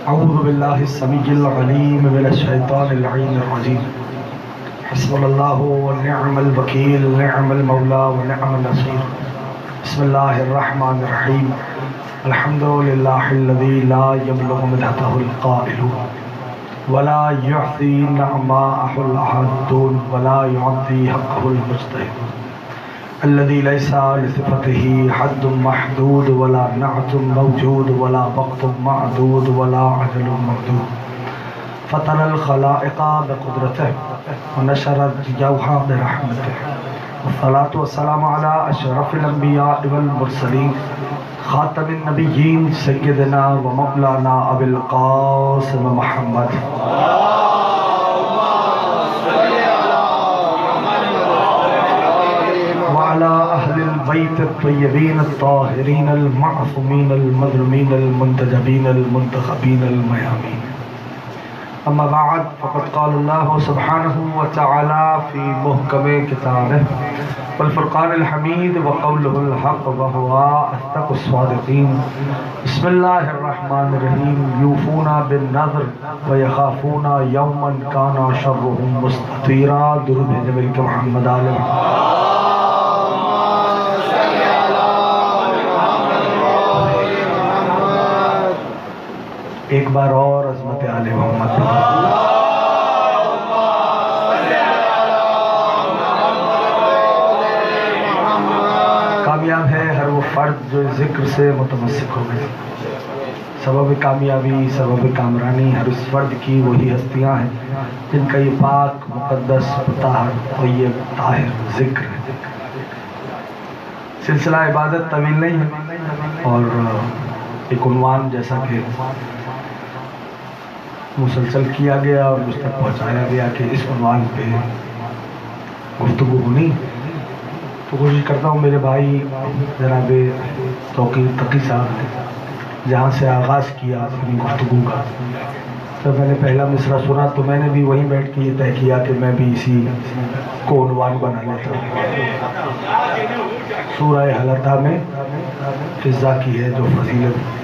اعوذ باللہ السمیع العلیم من الشیطان اللعین الرجیم حسبنا اللہ ونعم الوکیل نعم المولا ونعم النصیر بسم اللہ الرحمن الرحیم الحمد للہ الذی لا یبلغ مدحتہ القائل ولا یعطی نعماءہ العادون ولا یعطی حقہ المجتہد الذي ليس لصفته حد محدود ولا نعت موجود ولا وقت معدود ولا عجل ممدود فطر الخلائق بقدرته ونشر الجوح برحمته والصلاة والسلام على أشرف الأنبياء والمرسلين خاتم النبيين سيدنا ومولانا أبي القاسم محمد وعلى أهل البيت الطيبين الطاهرين المعصومين المظلومين المنتجبين المنتخبين الميامين أما بعد فقد قال الله سبحانه وتعالى في محكم كتابه والفرقان الحميد وقوله الحق وهو أصدق الصادقين بسم الله الرحمن الرحيم يوفون بالنذر ويخافون يوما كان شره مستطيرا درود بھیجے ملک محمد علیہ ایک بار اور عظمت آل محمد کامیاب ہے ہر وہ فرد جو ذکر سے متمسک ہو گئے سبب کامیابی سبب کامرانی ہر اس فرد کی وہی ہستیاں ہیں جن کا یہ پاک مقدس مطہر طیب طاہر ذکر ہے سلسلہ عبادت طویل نہیں ہے اور ایک عنوان جیسا کہ مسلسل کیا گیا اور مجھ تک پہنچایا گیا کہ اس عنوان پہ گفتگو ہونی تو کوشش کرتا ہوں میرے بھائی جناب توقیر تقی صاحب جہاں سے آغاز کیا اپنی گفتگو کا جب میں نے پہلا مصرع سنا تو میں نے بھی وہیں بیٹھ کے یہ طے کیا کہ میں بھی اسی کو عنوان بنا لیتا ہوں سورہ حلقہ میں فضا کی ہے جو فضیلت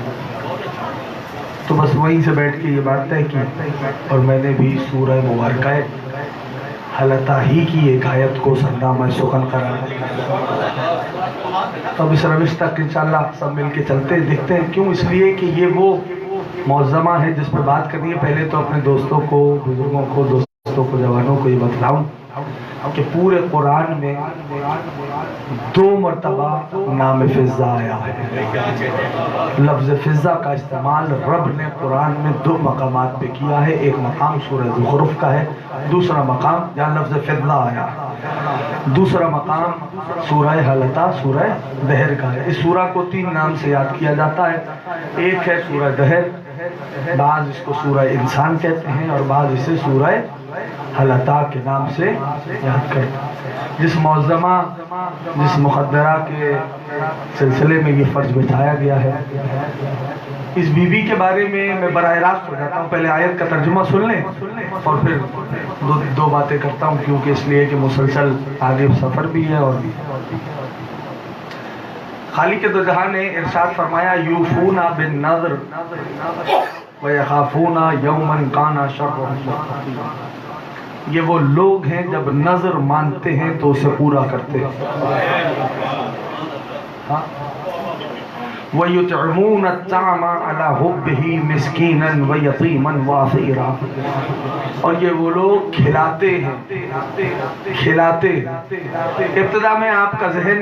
تو بس وہیں سے بیٹھ کے یہ بات طے کی اور میں نے بھی سورہ مبارکہ حلقہ ہی کی ایک آیت کو سرنامہ سخن قرار اب اس روش تک انشاءاللہ سب مل کے چلتے دیکھتے ہیں کیوں اس لیے کہ یہ وہ معظمہ ہے جس پر بات کرنی ہے پہلے تو اپنے دوستوں کو بزرگوں کو دوستوں کو جوانوں کو یہ بتلاؤں کہ پورے قرآن میں 2 مرتبہ نام فضا آیا ہے لفظ فضا کا استعمال رب نے قرآن میں 2 مقامات پہ کیا ہے ایک مقام سورہ زخرف کا ہے دوسرا مقام جہاں لفظ فضا آیا دوسرا مقام سورہ حلقہ سورہ دہر کا ہے اس سورہ کو 3 نام سے یاد کیا جاتا ہے ایک ہے سورہ دہر بعض اس کو سورہ انسان کہتے ہیں اور بعض اسے سورہ حلقہ کے نام سے یاد کرتے جس معظمہ جس مقدرہ کے سلسلے میں یہ فرض بٹھایا گیا ہے اس بی بی کے بارے میں براہ راست ہو جاتا ہوں پہلے آیت کا ترجمہ سن لیں اور پھر دو باتیں کرتا ہوں کیونکہ اس لیے کہ مسلسل آگے سفر بھی ہے اور بھی خالق دو جہاں نے ارشاد فرمایا یوفون بالنذر ویخافون یوما کان شرہ مستطیرا یہ وہ لوگ ہیں جب نظر مانتے ہیں تو اسے پورا کرتے ہیں وَيُطْعِمُونَ الطَّعَامَ عَلَى حُبِّهِ مِسْكِينًا وَيَتِيمًا وَأَسِيرًا اور یہ وہ لوگ کھلاتے ابتدا میں آپ کا ذہن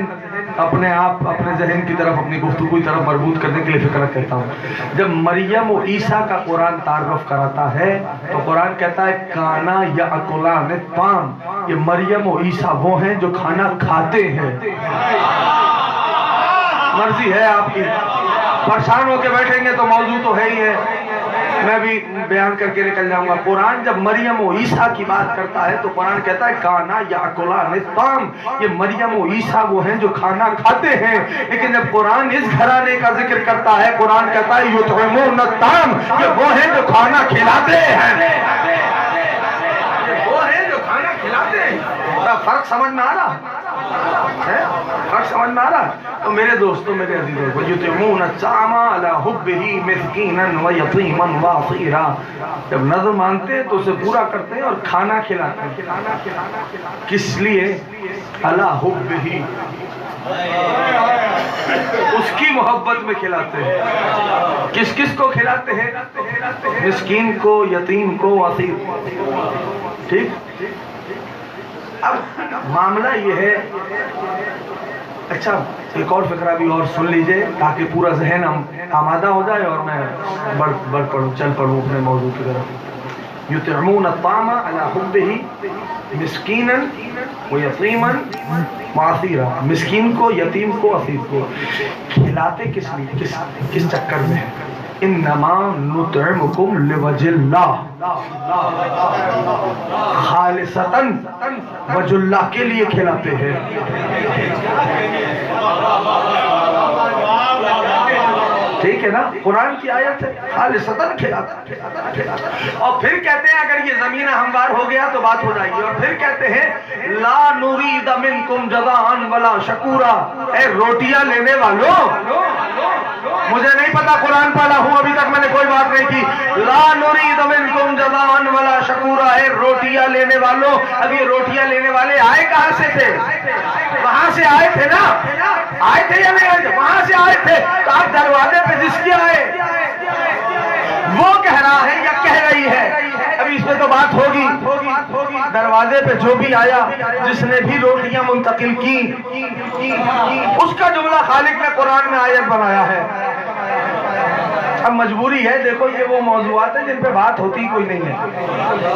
اپنے ذہن کی طرف اپنی گفتگو کی طرف مربوط کرنے کے لیے فکر کرتا ہوں جب مریم و عیسیٰ کا قرآن تعارف کراتا ہے تو قرآن کہتا ہے کانا یأکلان الطعام یہ مریم و عیسیٰ وہ ہیں جو کھانا کھاتے ہیں مرضی ہے آپ کی پریشان ہو کے بیٹھیں گے تو موضوع تو ہے ہی ہے میں بھی بیان کر کے نکل جاؤں گا قرآن جب مریم و عیسیٰ کی بات کرتا ہے تو قرآن کہتا ہے کانا یأکلان الطعام یہ مریم و عیسیٰ وہ ہیں جو کھانا کھاتے ہیں لیکن جب قرآن اس گھرانے کا ذکر کرتا ہے قرآن کہتا ہے یطعمون الطعام یہ وہ ہیں جو کھانا کھلاتے ہیں وہ ہیں جو کھانا کھلاتے ہیں فرق سمجھ میں آ رہا ہے؟ فرق سمجھ میں آ رہا؟ تو میرے دوستوں، میرے عزیزوں، وَيُطْعِمُونَ الطَّعَامَ عَلَىٰ حُبِّهِ مِسْكِينًا وَيَتِيمًا وَأَسِيرًا، جب نظر مانتے ہیں تو اسے پورا کرتے ہیں اور کھانا کھلاتے ہیں۔ کس لیے؟ عَلَىٰ حُبِّهِ، اس کی محبت میں کھلاتے ہیں۔ کس کس کو کھلاتے ہیں؟ مسکین کو، یتیم کو، اسیر کو۔ ٹھیک؟ اب معاملہ یہ ہے، اچھا ایک اور فقرہ بھی اور سن لیجئے تاکہ پورا ذہن آمادہ ہو جائے اور میں بڑھ پڑھوں، چل پڑھوں اپنے موضوع کی طرف۔ یطعمون الطعام علی حبہ مسکینا ویتیما واسیرا، مسکین کو، یتیم کو، اسیر کو کھلاتے کس لیے، کس چکر میں؟ انما نطعمکم لوجہ اللہ، خالصتاً وجہ اللہ کے لیے کھلاتے ہیں۔ ٹھیک ہے نا؟ قرآن کی آیت ہے، خالصتاً کھلاتا۔ اور پھر کہتے ہیں اگر یہ زمین ہموار ہو گیا تو بات ہو جائے گی، اور پھر کہتے ہیں لا نرید منکم جزاء ولا شکورا، اے روٹیاں لینے والوں، مجھے نہیں پتا قرآن پڑھا ہوں ابھی تک میں نے کوئی بات نہیں کی، لا نرید منکم جزاء ولا شکورا، اے روٹیاں لینے والوں۔ اب یہ روٹیاں لینے والے آئے کہاں سے تھے؟ وہاں سے آئے تھے نا؟ آئے تھے یا نہیں آئے تھے؟ وہاں سے آئے تھے۔ تو آپ دروازے پہ جس کے آئے وہ کہہ رہا ہے یا کہہ رہی ہے؟ ابھی اس پہ تو بات ہوگی۔ دروازے پہ جو بھی آیا، جس نے بھی روٹیاں منتقل کی، اس کا جملہ خالق نے قرآن میں آیت بنایا ہے۔ اب مجبوری ہے، دیکھو یہ وہ موضوعات ہیں جن پہ بات ہوتی کوئی نہیں ہے،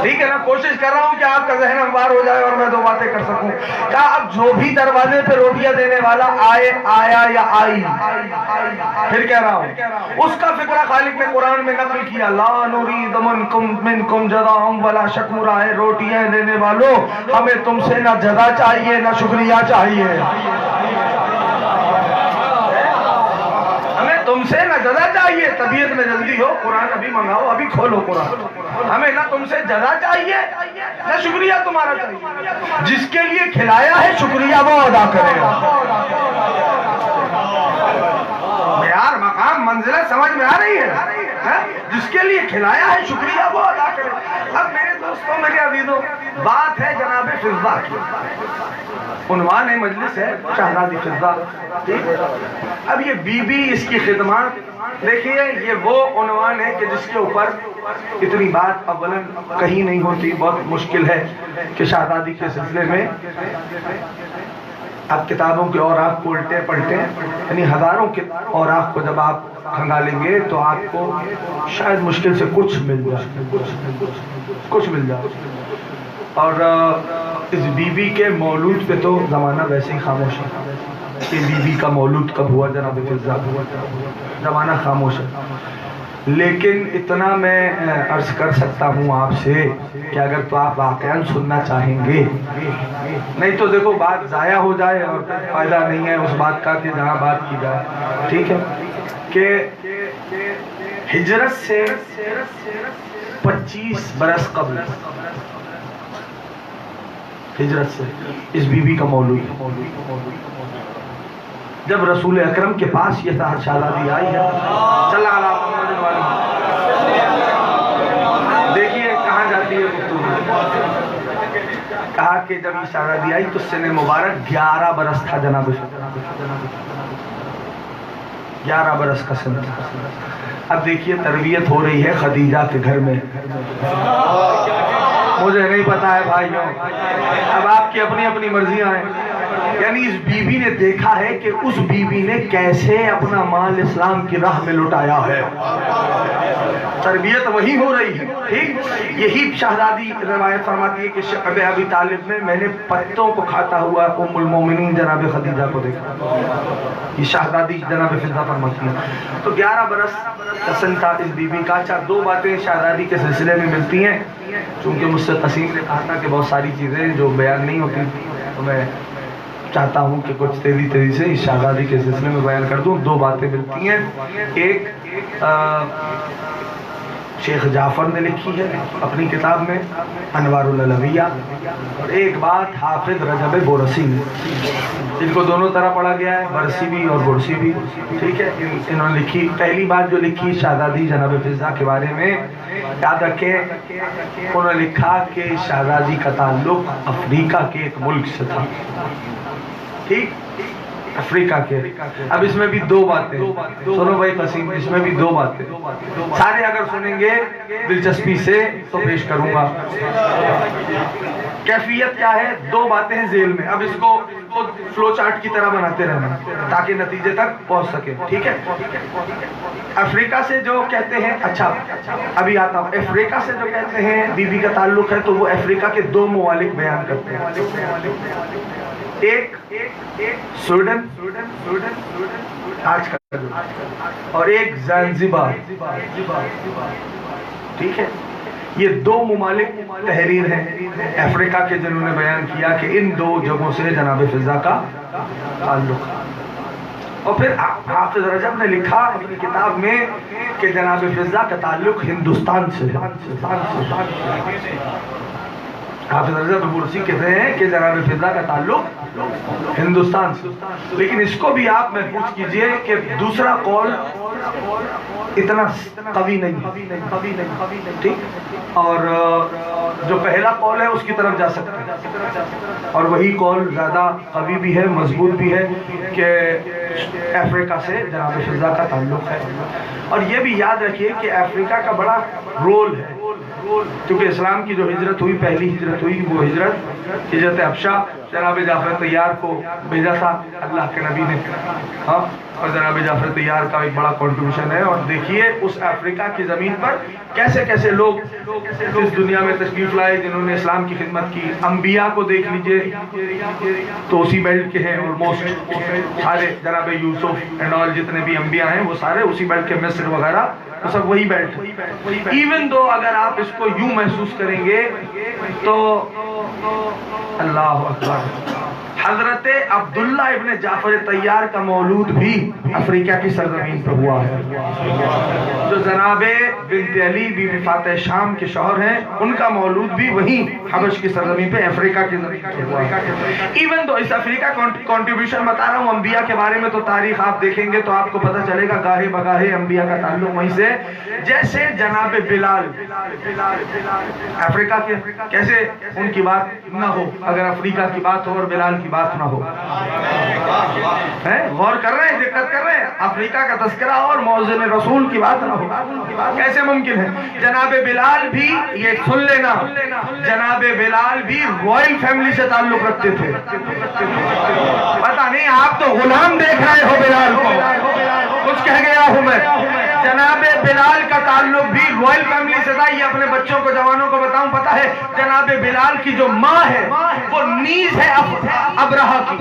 ٹھیک ہے نا؟ کوشش کر رہا ہوں کہ آپ کا ذہن ہموار ہو جائے اور میں دو باتیں کر سکوں۔ کیا اب جو بھی دروازے پہ روٹیاں دینے والا آئے، آیا یا آئی، پھر کہہ رہا ہوں اس کا فقرہ خالق نے قرآن میں نقل کیا، لا نرید منکم جزاء ولا شکورا، اے روٹیاں دینے والوں ہمیں تم سے نہ جزا چاہیے نہ شکریہ چاہیے، تم سے نہ جزا چاہیے۔ طبیعت میں جلدی ہو، قرآن ابھی منگاؤ، ابھی کھولو قرآن۔ ہمیں نہ تم سے جزا چاہیے نہ شکریہ تمہارا چاہیے، جس کے لیے کھلایا ہے شکریہ وہ ادا کرے گا۔ معیار، مقام، منزلت سمجھ میں آ رہی ہے؟ جس کے لیے کھلایا ہے شکریہ وہ ادا کرے۔ اب میرے دوستوں، میرے عزیزوں، بات ہے جناب فضہ کی، عنوان ہے مجلس ہے شہزادی فضہ۔ اب یہ بی بی، اس کی خدمات، دیکھیے یہ وہ عنوان ہے کہ جس کے اوپر اتنی بات اولاً کہیں نہیں ہوتی، بہت مشکل ہے کہ شہزادی کے سلسلے میں آپ کتابوں کے اوراق کو الٹے پلٹیں، یعنی ہزاروں کے اوراق کو جب آپ کھنگالیں گے تو آپ کو شاید مشکل سے کچھ مل جائے۔ اور اس بی بی کے مولود پہ تو زمانہ ویسے ہی خاموش ہے کہ بی بی کا مولود کب ہوا جناب فضہ، زمانہ خاموش ہے۔ لیکن اتنا میں عرض کر سکتا ہوں آپ سے کہ اگر تو آپ واقعاً سننا چاہیں گے، نہیں تو دیکھو بات ضائع ہو جائے اور فائدہ نہیں ہے اس بات کا کہ جہاں بات کی جائے، ٹھیک ہے؟ کہ ہجرت سے 25 برس قبل، ہجرت سے اس بی بی کا مولود، جب رسول اکرم کے پاس یہ شہزادی آئی ہے، صلی اللہ علیہ وسلم، دیکھیے کہاں جاتی ہے گفتگو۔ کہا کہ جب یہ شہزادی آئی تو سن مبارک 11 برس تھا جناب، 11 برس کا سن تھا۔ اب دیکھیے تربیت ہو رہی ہے خدیجہ کے گھر میں، مجھے نہیں پتا ہے بھائیوں، اب آپ کی اپنی اپنی مرضیاں ہیں۔ یعنی اس بی بی نے دیکھا ہے کہ اس بی بی نے کیسے اپنا مال اسلام کی راہ میں لٹایا ہے، تربیت وہی ہو رہی ہے، ٹھیک؟ یہی شہزادی روایت فرماتی ہے کہ شعب ابی طالب میں نے پتوں کو کھاتا ہوا ام المومنین جناب خدیجہ کو دیکھا، یہ شہزادی جناب فضہ فرماتی ہے۔ تو 11 برس کا سن تھا اس بی بی کا۔ اچھا، دو باتیں شہزادی کے سلسلے میں ملتی ہیں، چونکہ مجھ سے قسیم نے کہا تھا کہ بہت ساری چیزیں جو بیان نہیں ہوتی تو میں چاہتا ہوں کہ کچھ تیزی سے اس شہزادی کے سلسلے میں بیان کر دوں۔ دو باتیں ملتی ہیں، ایک شیخ جعفر نے لکھی ہے اپنی کتاب میں انوار العلویہ، اور ایک بات حافظ رجب برسی نے، جن کو دونوں طرح پڑھا گیا ہے، برسی بھی اور برسی بھی، ٹھیک ہے، انہوں نے لکھی پہلی بات جو لکھی شہزادی جناب فضہ کے بارے میں، یاد رکھیں انہوں نے لکھا کہ شہزادی کا تعلق افریقہ کے ایک ملک سے تھا، ٹھیک، افریقہ کے۔ اب اس میں بھی دو باتیں سنو بھائی قسیم، اس میں بھی دو باتیں سارے اگر سنیں گے دلچسپی سے تو پیش کروں گا۔ کیفیت کیا ہے؟ دو باتیں ہیں ذیل میں، اب اس کو فلو چارٹ کی طرح بناتے رہنا تاکہ نتیجے تک پہنچ سکے، ٹھیک ہے۔ افریقہ سے جو کہتے ہیں، اچھا ابھی آتا ہوں، افریقہ سے جو کہتے ہیں بی بی کا تعلق ہے تو وہ افریقہ کے دو ممالک بیان کرتے ہیں، ایک سویڈن آج کا، اور ایک زنزبار، ٹھیک ہے۔ یہ دو ممالک تحریر ہیں افریقہ کے جنہوں نے بیان کیا کہ ان دو جگہوں سے جناب فضہ کا تعلق ہے۔ اور پھر حافظ رجب نے لکھا اپنی کتاب میں کہ جناب فضہ کا تعلق ہندوستان سے ہے۔ حافظ رجب برسی کہتے ہیں کہ جناب فضہ کا تعلق ہندوستان سے، لیکن اس کو بھی آپ محفوظ کیجئے کہ دوسرا قول اتنا قوی نہیں، ٹھیک، اور جو پہلا قول ہے اس کی طرف جا سکتے ہیں، اور وہی قول زیادہ قوی بھی ہے، مضبوط بھی ہے کہ افریقہ سے جناب فضہ کا تعلق ہے۔ اور یہ بھی یاد رکھیے کہ افریقہ کا بڑا رول ہے، کیونکہ اسلام کی جو ہجرت ہوئی، پہلی ہجرت ہوئی، وہ ہجرت حبشہ، جناب جعفر طیار کو بھیجا تھا اللہ کے نبی نے، ہاں، اور جناب جعفر طیار کا ایک بڑا کنٹریبیوشن ہے۔ اور دیکھیے اس افریقہ کی زمین پر کیسے کیسے لوگ اس دنیا میں تشریف لائے جنہوں نے اسلام کی خدمت کی۔ انبیاء کو دیکھ لیجئے تو اسی بیلٹ کے ہیں آلموسٹ سارے، جناب یوسف اینڈ آل جتنے بھی انبیاء ہیں وہ سارے اسی بیلٹ کے، مصر وغیرہ وہ سب وہی بیلٹ۔ ایون دو اگر آپ اس کو یوں محسوس کریں گے تو اللہ اکبر، حضرت عبداللہ ابن جعفر طیار کا مولود بھی افریقہ کی سرزمین پر ہوا ہے، جو جناب بنت علی بی بی فاتح شام کے شوہر ہیں، ان کا مولود بھی وہیں حبش کی سرزمین پہ افریقہ کی زمین پر ہوا ہے۔ ایون دو اس افریقہ کنٹریبیوشن بتا رہا ہوں انبیاء کے بارے میں، تو تاریخ آپ دیکھیں گے تو آپ کو پتہ چلے گا گاہے بگاہے انبیاء کا تعلق وہیں سے، جیسے جناب بلال افریقہ کے، کیسے ان کی بات نہ ہو اگر افریقہ کی بات ہو اور بلال کی بات نہ ہو، غور کر رہے ہیں، دقت کر رہے ہیں، افریقہ کا تذکرہ اور موزن رسول کی بات نہ ہو، کیسے ممکن ہے؟ جناب بلال بھی، یہ سن لینا، جناب بلال بھی رویل فیملی سے تعلق رکھتے تھے، پتہ نہیں آپ تو غلام دیکھ رہے ہو بلال کو، کچھ کہہ گیا ہوں میں، جناب بلال کا تعلق بھی رویل فیملی سے تھا۔ یہ اپنے بچوں کو، جوانوں کو بتاؤں، پتہ ہے جناب بلال کی جو ماں ہے وہ نیز ہے ابرہہ کی،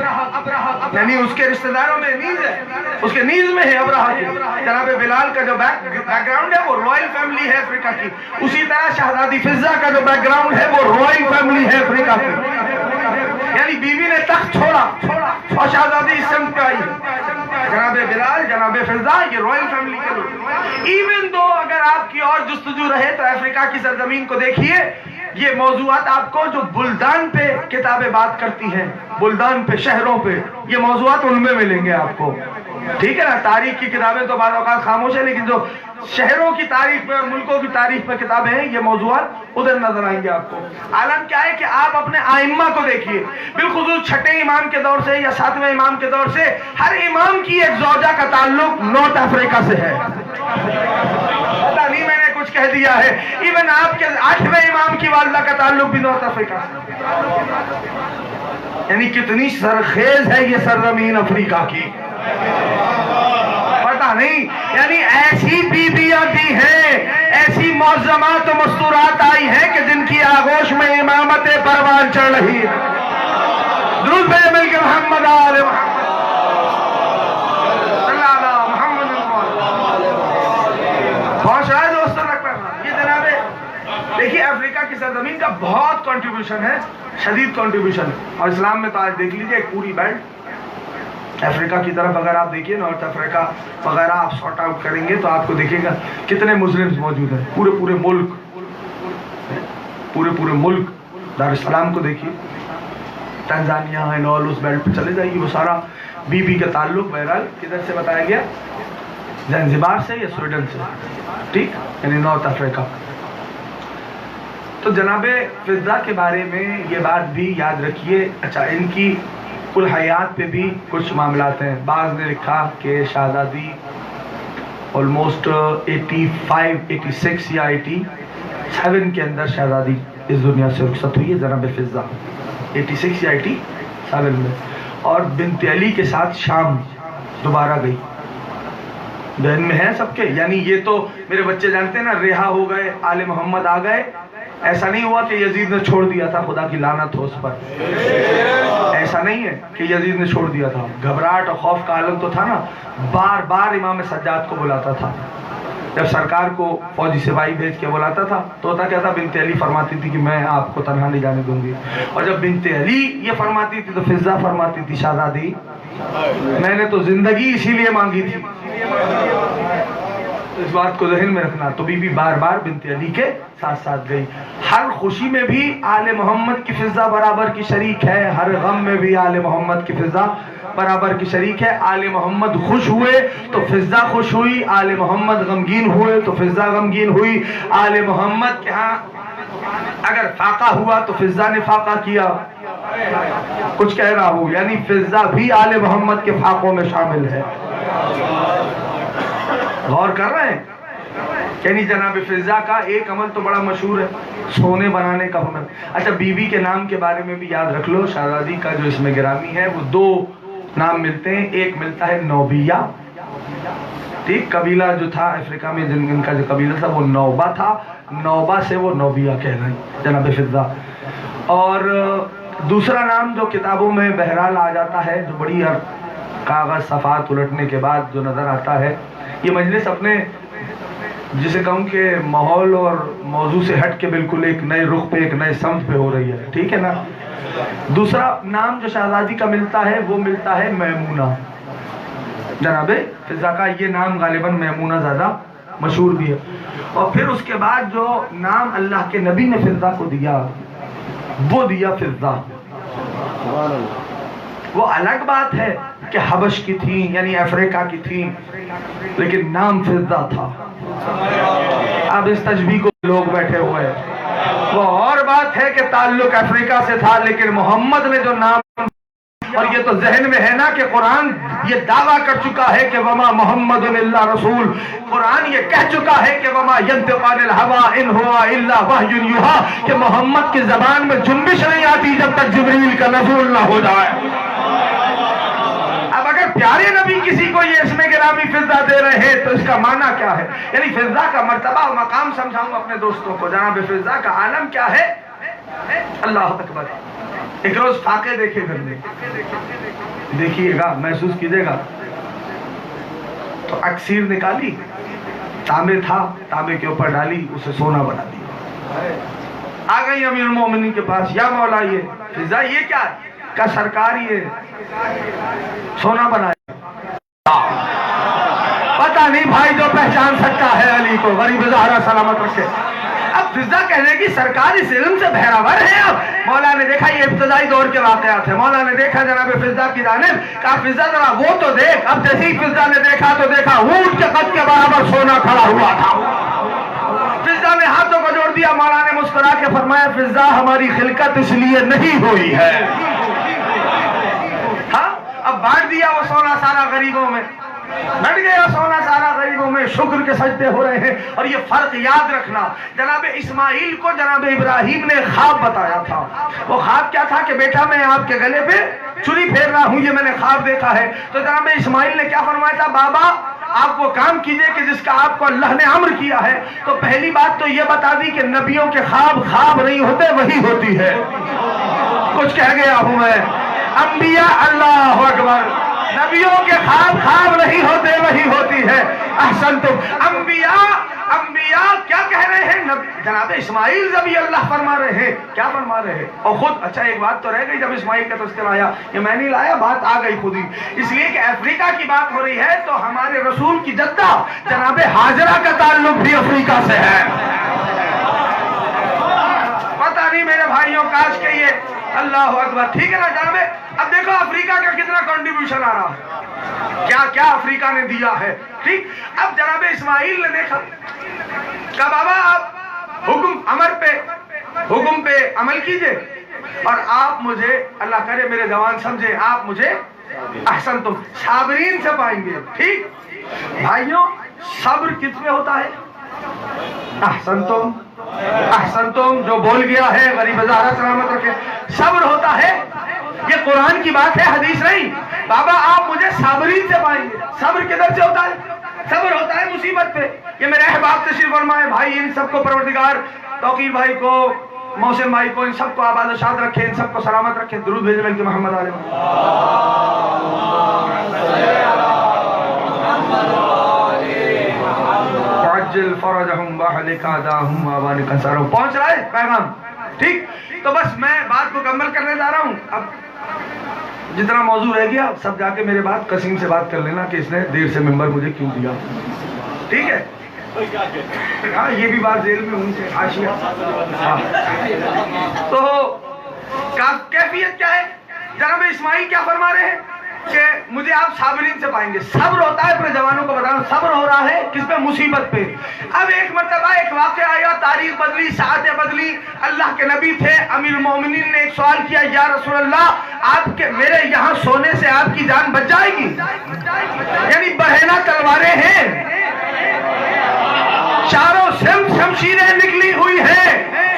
یعنی اس کے رشتہ داروں میں نیز ہے، اس کے نیز میں ہے ابرہہ کی۔ جناب بلال کا جو بیک گراؤنڈ ہے وہ رویل فیملی ہے افریقہ کی، اسی طرح شہزادی فضہ کا جو بیک گراؤنڈ ہے وہ رویل فیملی ہے افریقہ کی، یعنی بیوی نے تخت چھوڑا اور شہزادی اس سمت پہ آئی۔ جناب بلال، جناب فضہ، یہ رویل فیملی کے لوگ۔ ایون دو اگر آپ کی اور جستجو رہے تو افریقہ کی سرزمین کو دیکھیے، یہ موضوعات آپ کو جو بلدان پہ کتابیں بات کرتی ہیں، بلدان پہ، شہروں پہ، یہ موضوعات ان میں ملیں گے آپ کو، ٹھیک ہے نا۔ تاریخ کی کتابیں تو بعض اوقات خاموش ہے، لیکن جو شہروں کی تاریخ پہ اور ملکوں کی تاریخ پہ کتابیں ہیں، یہ موضوعات ادھر نظر آئیں گے آپ کو۔ عالم کیا ہے کہ آپ اپنے آئمہ کو دیکھیے، بالخصوص چھٹے امام کے دور سے یا ساتویں امام کے دور سے، ہر امام کی ایک زوجہ کا تعلق نارتھ افریقہ سے ہے، پتہ نہیں میں نے کچھ کہہ دیا ہے، ایون آپ کے 8ویں امام کی والدہ کا تعلق بھی نارتھ افریقہ سے، یعنی کتنی سرخیز ہے یہ سرزمین افریقہ کی، پتہ نہیں، یعنی ایسی بیویاں بھی ہیں، ایسی معظمات و مستورات آئی ہیں کہ جن کی آغوش میں امامت پروان چڑھ رہی ہے۔ درود بھیجے مل کے محمد آل محمد صلی اللہ علیہ محمد، پہنچ رہا ہے دوستوں تک پیغام۔ یہ جناب دیکھیے افریقہ کی سرزمین کا بہت کنٹریبیوشن ہے، شدید کنٹریبیوشن ہے، اور اسلام میں تو آج دیکھ لیجئے ایک پوری بیلٹ افریقہ کی طرف اگر آپ دیکھیے نارتھ افریقہ وغیرہ آپ سارٹ آؤٹ کریں گے تو آپ کو دیکھے گا کتنے مسلمز موجود ہیں، پورے ملک دار السلام کو دیکھیے، تنزانیہ اینڈ آل اس بیلٹ پہ چلے جائیے، وہ سارا بی بی کا تعلق بہرحال کدھر سے بتایا گیا، زنزبار سے یا سویڈن سے، ٹھیک، یعنی نارتھ افریقہ۔ تو جناب فضہ کے بارے میں یہ بات بھی یاد رکھیے۔ اچھا، ان کی کل حیات پہ بھی کچھ معاملات ہیں۔ بعض نے لکھا کہ شہزادی آلموسٹ 85 86 یا 87 کے اندر شہزادی اس دنیا سے رخصت ہوئی ہے، جناب فضہ 86 یا 87 میں، اور بنت علی کے ساتھ شام دوبارہ گئی۔ ذہن میں ہے سب کے، یعنی یہ تو میرے بچے جانتے ہیں نا، رہا ہو گئے، آل محمد آ گئے۔ ایسا نہیں ہوا کہ یزید نے چھوڑ دیا تھا، خدا کی لعنت ہو اس پر، ایسا نہیں ہے کہ یزید نے چھوڑ دیا تھا۔ گھبراہٹ اور خوف کا عالم تو تھا نا، بار بار امام سجاد کو بلاتا تھا، جب سرکار کو فوجی سپاہی بھیج کے بلاتا تھا تو ہوتا کیا تھا، بنت علی فرماتی تھی کہ میں آپ کو تنہا نہیں جانے دوں گی، اور جب بنت علی یہ فرماتی تھی تو فضہ فرماتی تھی شہزادی میں نے تو زندگی اسی لیے مانگی تھی۔ اس بات کو ذہن میں رکھنا۔ تو بی بی بار بار بنت علی کے ساتھ ساتھ گئی۔ ہر خوشی میں بھی آل محمد کی فضہ برابر کی شریک ہے، ہر غم میں بھی آل محمد کی فضہ برابر کی شریک ہے۔ آل محمد خوش ہوئے تو فضہ خوش ہوئی، آل محمد غمگین ہوئے تو فضہ غمگین ہوئی۔ آل محمد کے ہاں اگر فاقہ ہوا تو فضہ نے فاقہ کیا۔ کچھ کہہ رہا ہوں، یعنی فضہ بھی آل محمد کے فاقوں میں شامل ہے۔ غور کر رہے ہیں؟ یعنی جناب فضہ کا ایک عمل تو بڑا مشہور ہے، سونے بنانے کا ہنر۔ اچھا، بی بی کے نام کے بارے میں بھی یاد رکھ لو، شہزادی کا جو اسم گرامی ہے وہ دو نام ملتے ہیں، ایک ملتا ہے نوبیہ، ٹھیک، قبیلہ جو تھا افریقہ میں جن کا جو قبیلہ تھا وہ نوبہ تھا، نوبہ سے وہ نوبیہ کہہ رہے ہیں جناب فضہ۔ اور دوسرا نام جو کتابوں میں بہرحال آ جاتا ہے، جو بڑی کاغذ صفحات الٹنے کے بعد جو نظر آتا ہے، یہ مجلس اپنے جسے کہوں کہ ماحول اور موضوع سے ہٹ کے بالکل ایک نئے رخ پہ، ایک نئے سمت پہ ہو رہی ہے، ٹھیک ہے نا۔ دوسرا نام جو شہزادی کا ملتا ہے وہ ملتا ہے میمونہ۔ جناب فضہ کا یہ نام غالباً میمونہ زیادہ مشہور بھی ہے۔ اور پھر اس کے بعد جو نام اللہ کے نبی نے فضہ کو دیا وہ دیا فضہ۔ وہ الگ بات ہے کہ حبش کی تھی، یعنی افریقہ کی تھی، لیکن نام فضہ تھا۔ اب اس تشبیہ کو لوگ بیٹھے ہوئے ہیں، وہ اور بات ہے کہ تعلق افریقہ سے تھا، لیکن محمد نے جو نام، اور یہ تو ذہن میں ہے نا کہ قرآن یہ دعویٰ کر چکا ہے کہ وما محمد الا رسول، قرآن یہ کہہ چکا ہے کہ وما ينطق عن الهوى ان هو الا وحی یوحی، کہ محمد کی زبان میں جنبش نہیں آتی جب تک جبریل کا نزول نہ ہو جائے۔ اب اگر پیارے نبی کسی کو یہ اسم گرامی فضہ دے رہے ہیں تو اس کا معنی کیا ہے؟ یعنی فضہ کا مرتبہ و مقام سمجھاؤں اپنے دوستوں کو۔ جناب فضہ کا عالم کیا ہے؟ اللہ اکبر۔ ایک روز فاقے دیکھے گھر میں، دیکھیے گا، محسوس کیجیے گا، تو اکسیر نکالی، تانبے تھا، تانبے کے اوپر ڈالی، اسے سونا بنا دیا۔ آ گئی امیر المومنین کے پاس، یا مولا یہ فضہ یہ کیا ہے؟ کا سرکار یہ سونا بنایا، پتہ نہیں بھائی جو پہچان سکتا ہے علی کو، غریب زہرا سلامت رکھے۔ اب فضہ کہنے کی سرکار اس علم سے بہراور ہے۔ اب مولا نے دیکھا یہ ابتدائی دور کے واقعات ہیں، مولا نے دیکھا جناب فضہ کی جانب، کہا فضہ ذرا وہ تو دیکھ۔ اب جیسے ہی فضہ نے دیکھا تو دیکھا اونٹ کے قد کے برابر سونا کھڑا ہوا تھا۔ فضہ نے ہاتھوں کو جوڑ دیا، مولا نے مسکرا کے فرمایا فضہ ہماری خلقت اس لیے نہیں ہوئی ہے۔ ہاں، اب بانٹ دیا وہ سونا سارا غریبوں میں، بڑھ گیا سونا سارا غریبوں میں، شکر کے سجدے ہو رہے ہیں۔ اور یہ فرق یاد رکھنا، جناب اسماعیل کو جناب ابراہیم نے خواب بتایا تھا۔ وہ خواب کیا تھا کہ بیٹا میں آپ کے گلے پہ چری پھیر رہا ہوں، یہ میں نے خواب دیکھا ہے۔ تو جناب اسماعیل نے کیا فرمایا تھا؟ بابا آپ وہ کام کیجئے کہ جس کا آپ کو اللہ نے امر کیا ہے۔ تو پہلی بات تو یہ بتا دی کہ نبیوں کے خواب خواب نہیں ہوتے، وہی ہوتی ہے۔ کچھ کہہ گیا ہوں میں، انبیاء، اللہ اکبر، نبیوں کے خواب خواب نہیں ہوتے، وہی ہوتی ہے احسنتم۔ انبیاء کیا کہہ رہے ہیں؟ جناب اسماعیل ذبیح اللہ فرما رہے ہیں، کیا فرما رہے ہیں؟ اور خود اچھا ایک بات تو رہ گئی جب اسماعیل کا تذکرہ آیا، یہ میں نہیں لایا، بات آ گئی خود ہی، اس لیے کہ افریقہ کی بات ہو رہی ہے تو ہمارے رسول کی جدہ جناب ہاجرہ کا تعلق بھی افریقہ سے ہے۔ پتہ نہیں میرے بھائیوں، کاش کہ یہ اللہ اکبر، ٹھیک ہے نا جناب؟ اب دیکھو افریقہ کا کتنا کنٹریبیوشن آ رہا ہے، کیا کیا افریقہ نے دیا ہے، ٹھیک۔ اب جناب اسماعیل نے دیکھا کہ بابا آپ حکم پہ عمل کیجئے اور آپ مجھے، اللہ کرے میرے جوان سمجھے، آپ مجھے احسنتم صابرین سے پائیں گے، ٹھیک۔ بھائیوں صبر کس میں ہوتا ہے؟ احسنتم جو بول گیا ہے غریب ہزارہ سلامت رکھے، صبر ہوتا ہے، یہ قرآن کی بات ہے، حدیث نہیں۔ بابا آپ مجھے صابرین سے پائیں گے، صبر کدھر سے ہوتا ہے؟ صبر ہوتا ہے مصیبت پہ۔ یہ میرے احباب تشریف فرمائے، بھائی ان سب کو پروردگار توقیر بھائی کو، محسن بھائی کو، ان سب کو آباد و شاد رکھے، ان سب کو سلامت رکھے، درود بھیجے ملک محمد علیہ عجل فرجہم واحلق عداہم وابارک انصارہم۔ پہنچ رہا ہے پیغام، ٹھیک۔ تو بس میں بات مکمل کرنے جا رہا ہوں، اب جتنا موضوع رہ گیا سب جا کے میرے بات قسیم سے بات کر لینا کہ اس نے دیر سے ممبر مجھے کیوں دیا، ٹھیک ہے؟ ہاں یہ بھی بات ذیل میں ان سے حاشیہ۔ تو کیفیت کیا ہے؟ جناب اسماعیل کیا فرما رہے ہیں کہ مجھے آپ صابرین سے پائیں گے۔ صبر ہوتا ہے، اپنے جوانوں کو بتانا صبر ہو رہا ہے کس پہ؟ مصیبت پہ۔ اب ایک مرتبہ ایک واقعہ آیا، تاریخ بدلی، ساعتیں بدلی، اللہ کے نبی تھے، امیر المومنین نے ایک سوال کیا، یا رسول اللہ آپ کے میرے یہاں سونے سے آپ کی جان بچ جائے گی؟ یعنی بہینا تلواریں ہیں، چاروں سمت شمشیریں نکلی ہوئی ہیں۔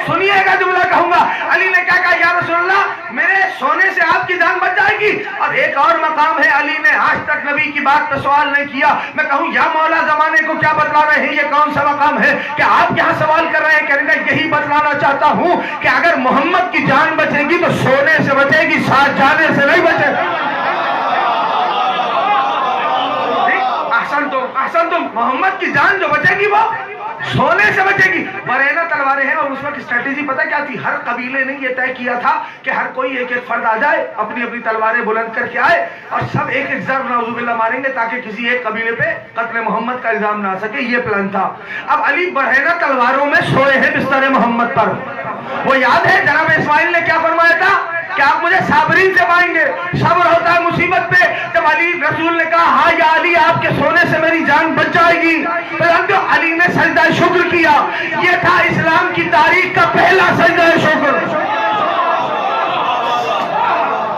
سنیے گا جملہ کہوں گا، علی نے کیا کہا؟ یا رسول اللہ میرے سونے سے آپ کی جان بچ جائے گی؟ اور ایک اور مقام ہے، علی نے آج تک نبی کی بات پہ سوال نہیں کیا، میں کہوں یا مولا زمانے کو کیا بتلا رہے ہیں؟ یہ کون سا مقام ہے کہ آپ یہاں سوال کر رہے ہیں؟ کہنے کا یہی بتلانا چاہتا ہوں کہ اگر محمد کی جان بچے گی تو سونے سے بچے گی، ساتھ جانے سے نہیں بچے گی۔ احسنتم محمد کی جان جو بچے گی وہ سونے سے بچے گی۔ برینا تلواریں ہیں، اور اس وقت اسٹریٹجی پتہ کیا تھی؟ ہر قبیلے نے یہ طے کیا تھا کہ ہر کوئی ایک ایک فرد آ جائے، اپنی اپنی تلواریں بلند کر کے آئے اور سب ایک ایک ضرب نعوذ باللہ ماریں گے تاکہ کسی ایک قبیلے پہ قتل محمد کا الزام نہ آ سکے، یہ پلان تھا۔ اب علی برینا تلواروں میں سوئے ہیں بستر محمد پر۔ وہ یاد ہے جناب اسماعیل نے کیا فرمایا تھا کہ آپ مجھے صابرین سے پائیں گے، صبر ہوتا ہے مصیبت پہ۔ جب علی رسول نے کہا ہاں یا علی آپ کے سونے سے میری جان بچ جائے گی، تو علی نے سجدہ شکر کیا۔ یہ تھا اسلام کی تاریخ کا پہلا سجدہ شکر۔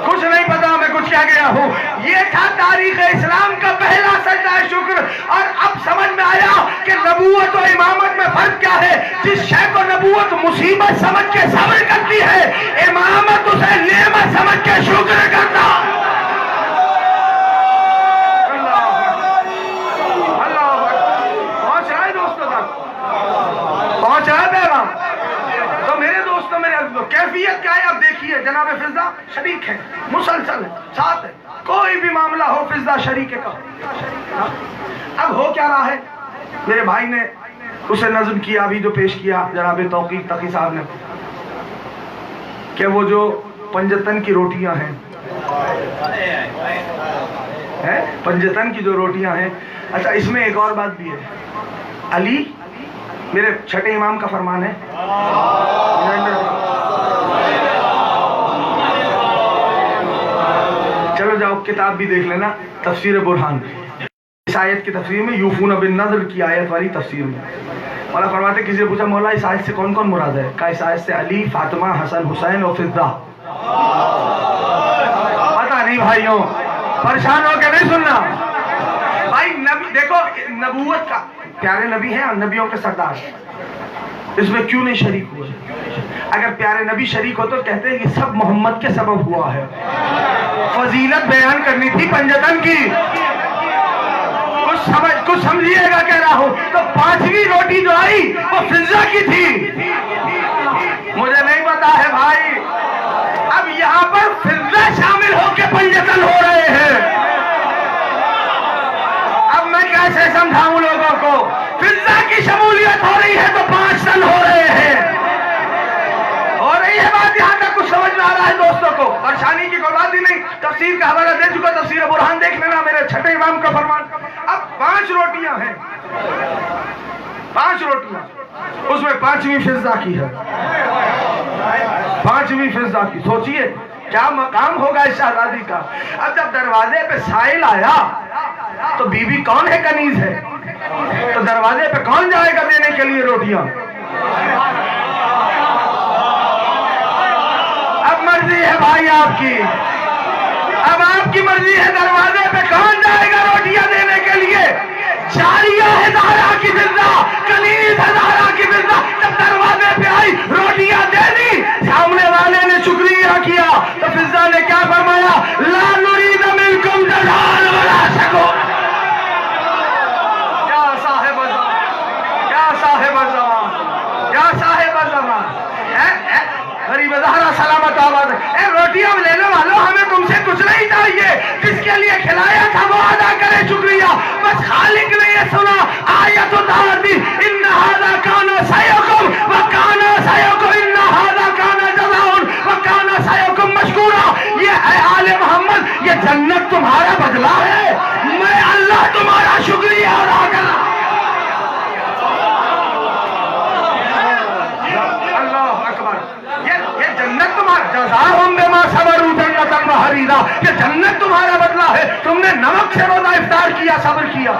کچھ نہیں پتا میں کچھ کیا گیا ہوں، یہ تھا تاریخ اسلام کا پہلا سجدہ شکر۔ اور اب سمجھ میں آیا کہ نبوت و امامت میں فرق کیا ہے۔ جس شے کو نبوت مصیبت سمجھ کے صبر کرتی ہے، امامت اسے نعمت سمجھ کے شکر کرتا۔ پہنچ رہا ہے دوستوں تک، پہنچ رہا ہے پیغام؟ تو میرے دوستوں، میرے عزیزوں، کیفیت کیا ہے؟ اب دیکھیے جناب فضا شریک ہے، مسلسل ہے، ساتھ ہے، کوئی بھی معاملہ ہو فضا شریک ہے کہو۔ اب ہو کیا رہا ہے؟ میرے بھائی نے اسے نظم کیا، ابھی جو پیش کیا جناب توقیر تقی صاحب نے، کہ وہ جو پنجتن کی روٹیاں ہیں، پنجتن کی جو روٹیاں ہیں، اچھا اس میں ایک اور بات بھی ہے، علی میرے چھٹے امام کا فرمان ہے، چلو جاؤ کتاب بھی دیکھ لینا، تفسیر برہان، اس آیت کی تفسیر میں یوفون بالنذر کی آیت والی تفسیر میں مولا فرماتے، کسی نے پوچھا مولا اس آیت سے کون کون مراد ہے؟ کہا اس آیت سے علی، فاطمہ، حسن، حسین اور فضہ۔ پتہ نہیں بھائیوں، پریشان ہو کے نہیں سننا بھائی، نبی دیکھو نبوت کا پیارے نبی ہیں اور نبیوں کے سردار، اس میں کیوں نہیں شریک ہوئے؟ اگر پیارے نبی شریک ہو تو کہتے ہیں یہ سب محمد کے سبب ہوا ہے۔ فضیلت بیان کرنی تھی پنجتن کی، کچھ سمجھیے گا کہہ رہا ہوں۔ تو پانچویں روٹی جو آئی وہ فضہ کی تھی، مجھے نہیں پتا ہے بھائی۔ اب یہاں پر فضہ شامل ہو کے پنجتن ہو رہے ہیں، کی شمولیت ہو رہی ہے تو 5 سن ہو رہے ہیں. ہو رہی ہے بات؟ یہاں تک کچھ سمجھ میں آ رہا ہے دوستوں کو؟ پریشانی کی کوئی بات ہی نہیں. تفسیر کا حوالہ دے چکا، تفسیر برہان دیکھ لینا، میرے چھٹے امام کا فرمان. اب 5 روٹیاں ہیں، 5 روٹیاں، اس میں 5ویں فضہ کی ہے، 5ویں فضہ کی. سوچئے کیا مقام ہوگا اس شہزادی کا. اب جب دروازے پہ سائل آیا تو بی بی کون ہے؟ کنیز ہے. تو دروازے پہ کون جائے گا دینے کے لیے روٹیاں؟ اب مرضی ہے بھائی آپ کی، اب آپ کی مرضی ہے. دروازے پہ کون جائے گا روٹیاں دینے کے لیے؟ جاریہ ہے زہرا کی فضہ، کنیز ہے زہرا کی فضہ. جب دروازے پہ آئی روٹیاں دے دی، سامنے والے نے شکریہ کیا تو فضہ نے کیا فرمایا؟ لا نرید منکم جزاء ولا شکور. یا صاحب الزمان، یا صاحب الزمان، یا صاحب الزمان. غریب زہرا سلامت آباد. اے روٹیاں لینے والوں، ہمیں تم سے کچھ نہیں چاہیے. جس کے لیے کھلایا تھا وہ ادا کرے شکریہ. بس خالق نے یہ سنا، آیت اتار دی، ان ھذا کان سعیکم وکان سعیکم، ان ھذا کان جزاء وکان سعیکم مشکورا. یہ اے آل محمد، یہ جنت تمہارا بدلہ ہے، میں اللہ تمہارا شکریہ ادا کر رہا ہوں. جزاؤہم بما صبروا جنۃ وحریرا. یہ جنت تمہارا بدلہ ہے، تم نے نمک سے روزہ افطار کیا، صبر کیا.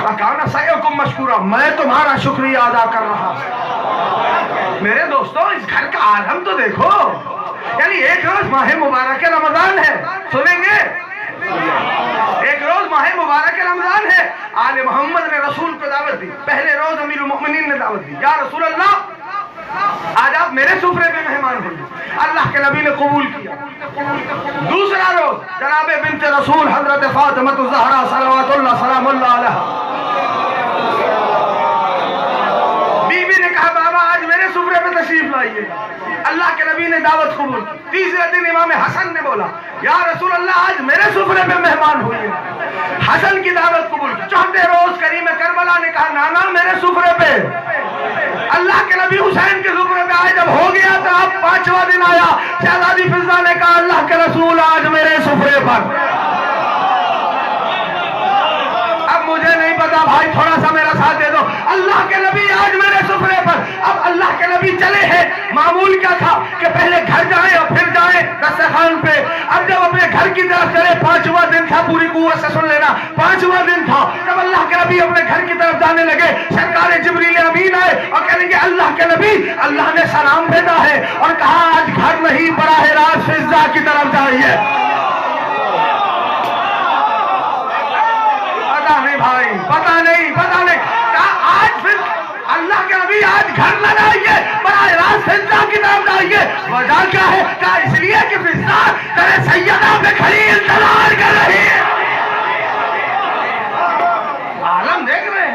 وکان سعیکم مشکورا، میں تمہارا شکریہ ادا کر رہا. میرے دوستو، اس گھر کا عالم تو دیکھو. یعنی ایک روز ماہ مبارک رمضان ہے، سنیں گے؟ ایک روز ماہ مبارک رمضان ہے، آل محمد نے رسول کو دعوت دی. پہلے روز امیر المؤمنین نے دعوت دی، یا رسول اللہ آج آپ میرے سفرے میں مہمان ہوئے. اللہ کے نبی نے قبول کیا. دوسرا روز جناب بنت رسول حضرت فاطمہ الزہرا صلوات اللہ سلام اللہ علیہا، بی بی نے کہا بابا آج میرے سفرے پہ تشریف لائیے. اللہ کے نبی نے دعوت قبول کی. تیسرے دن امام حسن نے بولا یا رسول اللہ آج میرے سفرے پہ مہمان ہوئے. حسن کی دعوت قبول کی. چوتھے روز کریم کربلا نے کہا نانا میرے سفرے پہ. اللہ کے نبی حسین کے سفرے پہ آئے. جب ہو گیا تو اب 5واں دن آیا، شہزادی فضہ نے کہا اللہ کے رسول آج میرے سفرے پر. اب مجھے نہیں پتا بھائی، تھوڑا سا میرا ساتھ دے دو. اللہ کے نبی آج میرے سفرے پر. اب اللہ کے نبی چلے ہیں. معمول کیا تھا کہ پہلے گھر جائیں اور پھر جائیں دسترخوان پہ. اب جب اپنے گھر کی طرف چلے، 5واں دن تھا، پوری قوت سے سن لینا، 5واں دن تھا. جب اللہ کے نبی اپنے گھر کی طرف جانے لگے، سرکار جبریل امین آئے اور کہیں گے اللہ کے نبی اللہ نے سلام بھیجا ہے اور کہا آج گھر نہیں، براہ راست فضہ کی طرف جائیے. پتا نہیں بھائی، پتا نہیں کہا آج پھر اللہ کے نبی آج گھر نہ جائیے، براہ راست فضہ کی طرف جائیے. وجہ کیا ہے؟ کہا اس لیے کہ فضہ تیرے سیدہ پہ کھڑی انتظار کر رہی ہے. عالم دیکھ رہے ہیں.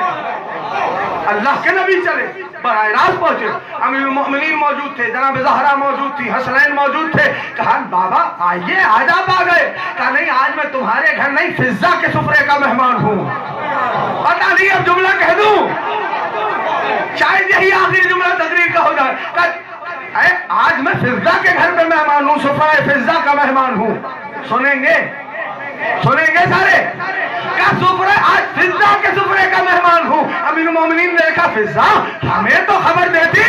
اللہ کے نبی چلے، براہ راست پہنچے. امیر المؤمنین موجود تھے، جناب زہرا موجود تھی، حسنین موجود تھے. کہا بابا آئیے، آج آپ آ گئے. کہا نہیں آج میں تمہارے گھر نہیں، فضہ کے سفرے کا مہمان ہوں. پتا نہیں اب جملہ کہہ دوں، شاید یہی آخری جملہ تقریر کا ہو جائے. آج میں فضہ کے گھر پہ مہمان ہوں، سفرہ فضہ کا مہمان ہوں. سنیں گے سارے؟ کیا سفرہ آج فضہ کے سفرے کا مہمان ہوں. امیر المومنین نے کہا فضہ ہمیں تو خبر دیتی.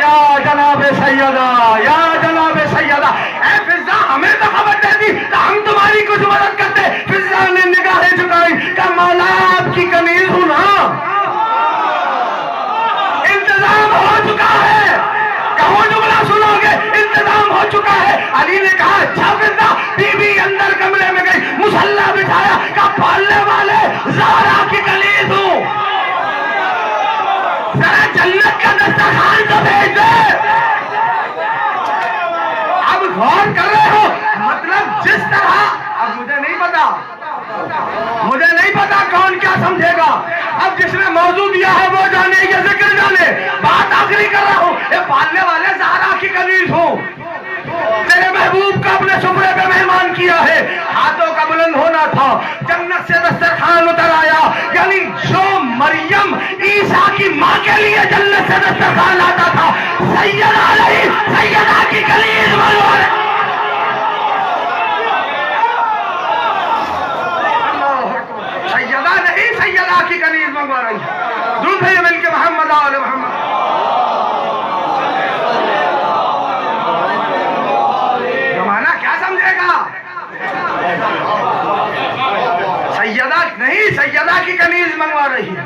یا جناب سیدہ، یا جناب سیدہ، اے فضہ ہمیں تو خبر دیتی تو ہم تمہاری کچھ مدد کرتے. فضہ نے نگاہیں جھکائی، کہا مولا آپ کی کنیز ہوں نا، انتظام ہو چکا ہے. کہو جملہ سنو گے، انتظام ہو چکا ہے. علی نے کہا اچھا فضہ. بی بی اندر کمرے میں گئی، مصلی بچھایا، کہا پالنے والے زہرا کی کنیز ہوں، ذرا جنت کا دسترخوان تو بھیج دے. اب غور کر رہے ہو، مطلب جس طرح، اب مجھے نہیں پتا کون کیا سمجھے گا. اب جس نے موضوع دیا ہے وہ جانے یا ذکر جانے. بات آخری کر رہا ہوں، یہ پالنے والے زہرا کی کنیز ہوں، تیرے محبوب کا اپنے سفرے پہ مہمان کیا ہے، ہاتھوں کا بلند ہونا تھا، جنت سے دسترخوان اتر آیا، یعنی جو مریم عیسیٰ کی ماں کے لیے جنت سے دسترخوان لاتا تھا، سیدہ نہیں، سیدہ کی کنیز منگوا رہے، سیدہ نہیں، سیدہ کی کنیز منگوا رہی ہے۔ درود بھائی مل کے محمد آل محمد۔ زمانہ کیا سمجھے گا؟ سیدہ نہیں، سیدہ کی کنیز منگوا رہی ہے۔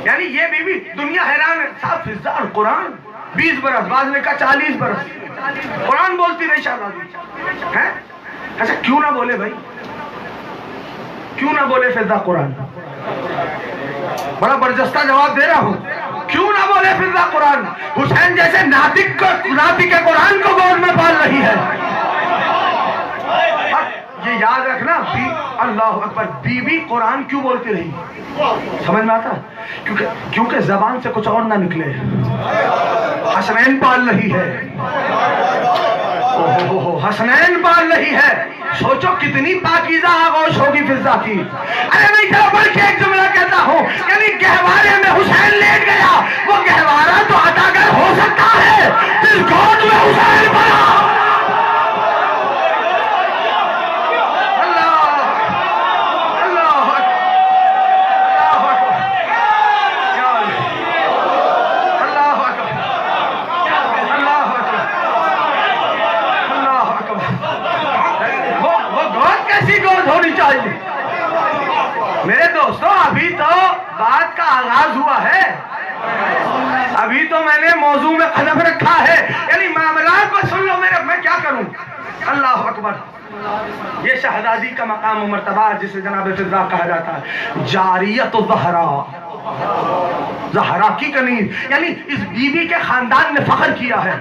یعنی یہ بی بی دنیا حیران ہے، صاحب فضا قرآن 20 برس، بعض نے کہا 40 برس قرآن بولتی رہی شہزادی ہے۔ اچھا کیوں نہ بولے بھائی، کیوں نہ بولے فضا قرآن؟ بڑا برجستہ جواب دے رہا ہوں، کیوں نہ بولے فضا قرآن؟ حسین جیسے ناطق قرآن کو گود میں پال رہی ہے۔ یہ یاد رکھنا، اللہ اکبر، بی بی قرآن کیوں بولتی رہی؟ سمجھ میں آتا؟ کیونکہ زبان سے کچھ اور نہ نکلے۔ حسنین پال رہی ہے، حسنین پال رہی ہے۔ سوچو کتنی پاکیزہ آغوش ہوگی فضا کی۔ ارے میں چلو بڑھ کے ایک جملہ کہتا ہوں، یعنی گہوارے میں حسین لیٹ گیا، وہ گہوارہ تو عطاگر ہو سکتا ہے، پھر گود میں حسین پڑا۔ میرے دوستوں ابھی تو بات کا آغاز ہوا ہے، ابھی تو میں نے موضوع میں قدم رکھا ہے، یعنی معاملات کو سن لو میرے، میں کیا کروں؟ اللہ اکبر۔ یہ شہزادی کا مقام و مرتبہ جسے جناب فضا کہا جاتا ہے، جاریت الزہرا، زہرا کی کنیز، یعنی اس بی بی کے خاندان نے فخر کیا ہے۔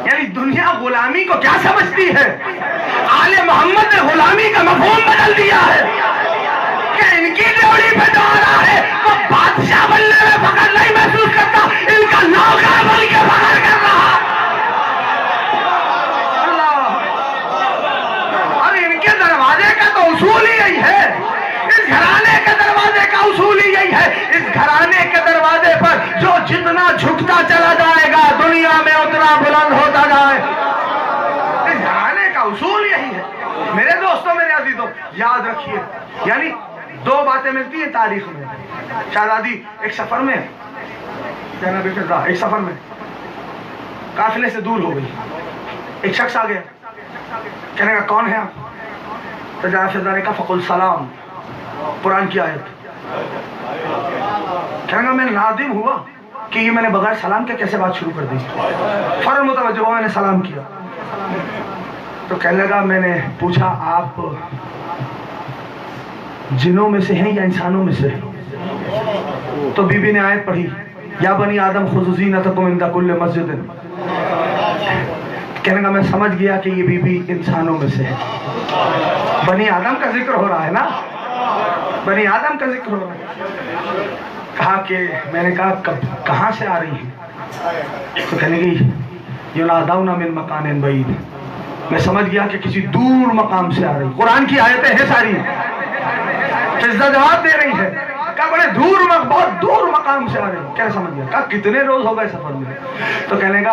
یعنی دنیا غلامی کو کیا سمجھتی ہے، آل محمد نے غلامی کا مفہوم بدل دیا ہے کہ ان کی ڈیوڑی پہ جو آ رہا ہے وہ بادشاہ بننے میں فخر نہیں محسوس کرتا، ان کا نوکر بن کے فخر کر رہا۔ اور ان کے دروازے کا تو اصول ہی یہی ہے، اس گھرانے کے دروازے کا اصول ہی یہی ہے، اس گھرانے کے دروازے پر جو جتنا جھکتا چلا جائے گا دنیا میں اتنا بلند ہوتا جائے، اس گھرانے کا اصول یہی ہے۔ میرے دوستوں، میرے عزیزوں، یاد رکھیے، یعنی دو باتیں ملتی ہیں تاریخ میں۔ شہزادی ایک سفر میں، جناب فضا ایک سفر میں قافلے سے دور ہو گئی، ایک شخص آ گیا، کہنے کا کون ہے آپ؟ تو جناب فضا نے کہا فقل سلام، قرآن کی آیت۔ کہنے کا میں نادم ہوا کہ یہ میں نے بغیر سلام کے کیسے بات شروع کر دی۔ فوراً متوجہ ہوا، میں نے سلام کیا۔ تو کہنے لگا، میں نے پوچھا آپ جنوں میں سے ہیں یا انسانوں میں سے؟ تو بی بی نے آیت پڑھی، یا بنی آدم خذوا زینتکم عند کل مسجد۔ کہنے لگا میں سمجھ گیا کہ یہ بی بی انسانوں میں سے ہے، بنی آدم کا ذکر ہو رہا ہے نا، بنی آدم کا ذکر ہو رہا ہے۔ کہا کہ میں نے کہا کہاں سے آ رہی ہیں؟ تو کہنے گی ینادون من مکان بعید، میں سمجھ گیا کہ کسی دور مقام سے آ رہی۔ قرآن کی آیتیں ہیں ساری، فضا جواب دے رہی ہے، کہا بڑے دور، بہت دور مقام سے آ رہی۔ کیا سمجھ گیا؟ کہا کتنے روز ہو گئے سفر میں؟ تو کہنے گا،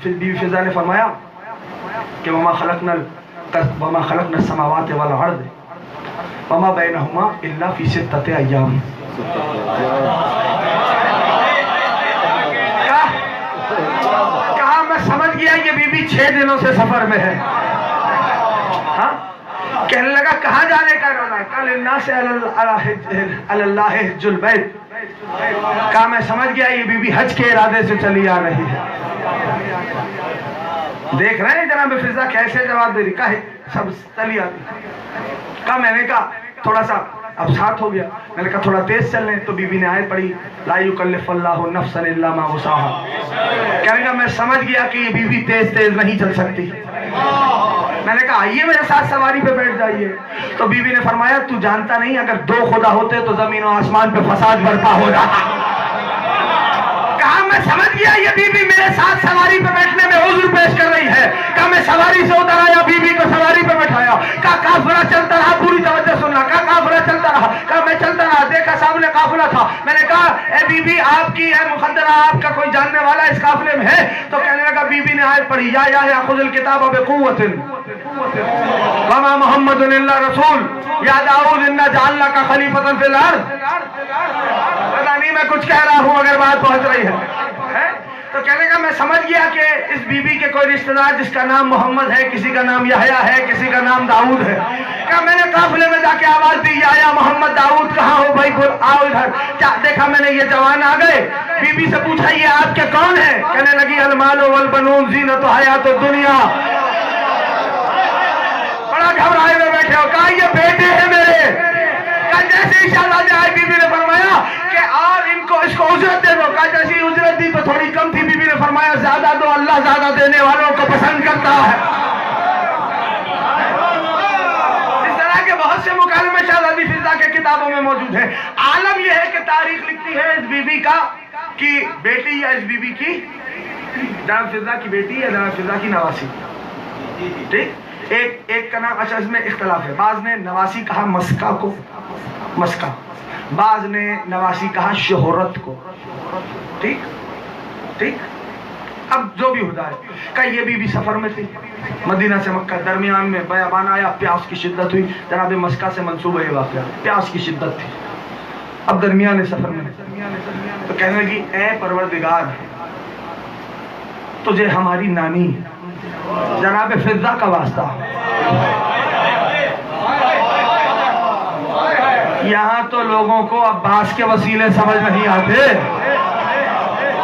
بی فضا نے فرمایا کہ وما خلقنا السماوات والارض وما بینہما الا فی ستۃ ایام۔ کہا میں سمجھ گیا یہ بی بی 6 دنوں سے سفر میں ہے۔ ہاں، کہنے لگا کہاں جانے کا ارادہ ہے؟ کہا للناس علی اللہ حج البیت۔ کہا میں سمجھ گیا یہ بی بی حج کے ارادے سے چلی آ رہی ہے۔ دیکھ رہے ہیں جناب فضا کیسے جواب دے رہی، کہا سب چلی آتی۔ کہا میں نے کہا تھوڑا سا اب ساتھ ہو گیا، میں نے کہا تھوڑا تیز چل لیں، تو بی بی نے آیت پڑھی لا یکلف اللہ نفسا الا ما وسعها۔ کہنے کا میں سمجھ گیا کہ یہ بی بی تیز تیز نہیں چل سکتی۔ میں نے کہا آئیے میرے ساتھ سواری پہ بیٹھ جائیے۔ تو بی بی نے فرمایا تو جانتا نہیں اگر 2 خدا ہوتے تو زمین و آسمان پہ فساد برپا ہو جاتا۔ کہا میں سمجھ گیا یہ بیوی میرے ساتھ سواری پہ بیٹھنے میں عذر پیش کر رہی ہے. کہا میں سواری سے اتر آیا, بیوی کو سواری پہ بٹھایا. کہا قافلہ چلتا رہا, پوری توجہ سننا. کہا قافلہ چلتا رہا. کہا میں چلتا رہا, دیکھا سامنے قافلہ تھا. میں نے کہا اے بیوی آپ کی اے مخدرہ آپ کا کوئی جاننے والا اس قافلے میں ہے؟ تو کہنے لگا, بیوی نے آیت پڑھی یا خذ الکتاب بقوت وما محمد الا رسول یا داؤد انا جعلناک خلیفۃ فی الارض. پتا نہیں میں کچھ کہہ رہا ہوں اگر بات پہنچ رہی ہے. تو کہنے کا میں سمجھ گیا کہ اس بیوی کے کوئی رشتہ دار جس کا نام محمد ہے, کسی کا نام یحییٰ ہے, کسی کا نام داؤد ہے. کہا میں نے قافلے میں جا کے آواز دی, یا محمد داؤد کہاں ہو بھائی, آؤ ادھر. دیکھا میں نے یہ جوان آ گئے. بیوی سے پوچھا یہ آپ کے کون ہیں؟ کہنے لگی المال والبنون زینت حیات الدنیا. بڑا گھبرائے ہوئے بیٹھے ہو. کہا یہ بیٹے ہیں میرے. جیسے انشاءاللہ آئے بیوی نے فرمایا کہ اور اس کو اجرت دے دو. کہا جیسی اجرت دی تو تھوڑی کم تھی. بیوی نے فرمایا زیادہ دو, اللہ زیادہ دینے والوں کو پسند کرتا ہے. اس طرح کے بہت سے مکالمے شہزادی فضہ کے کتابوں میں موجود ہیں. عالم یہ ہے کہ تاریخ لکھتی ہے اس بیوی کا کہ بیٹی یا اس بیوی کی جناب فضہ کی بیٹی یا جناب فضہ کی نواسی. ٹھیک, ایک کا نام, اچھا اس میں اختلاف ہے. بعض نے نواسی کہا مسکا کو, مسکا. بعض نے نواسی کہا شہرت کو. ٹھیک ٹھیک. اب جو بھی ہوتا ہے. کہ یہ بھی سفر میں تھی مدینہ سے مکہ, درمیان میں بیابان آیا, پیاس کی شدت ہوئی. جناب مسکا سے منسوب ہے یہ واقعہ, پیاس کی شدت تھی. اب درمیان سفر میں تو کہنے لگی اے پروردگار تجھے ہماری نانی جناب فضہ کا واسطہ. یہاں تو لوگوں کو عباس کے وسیلے سمجھ نہیں آتے,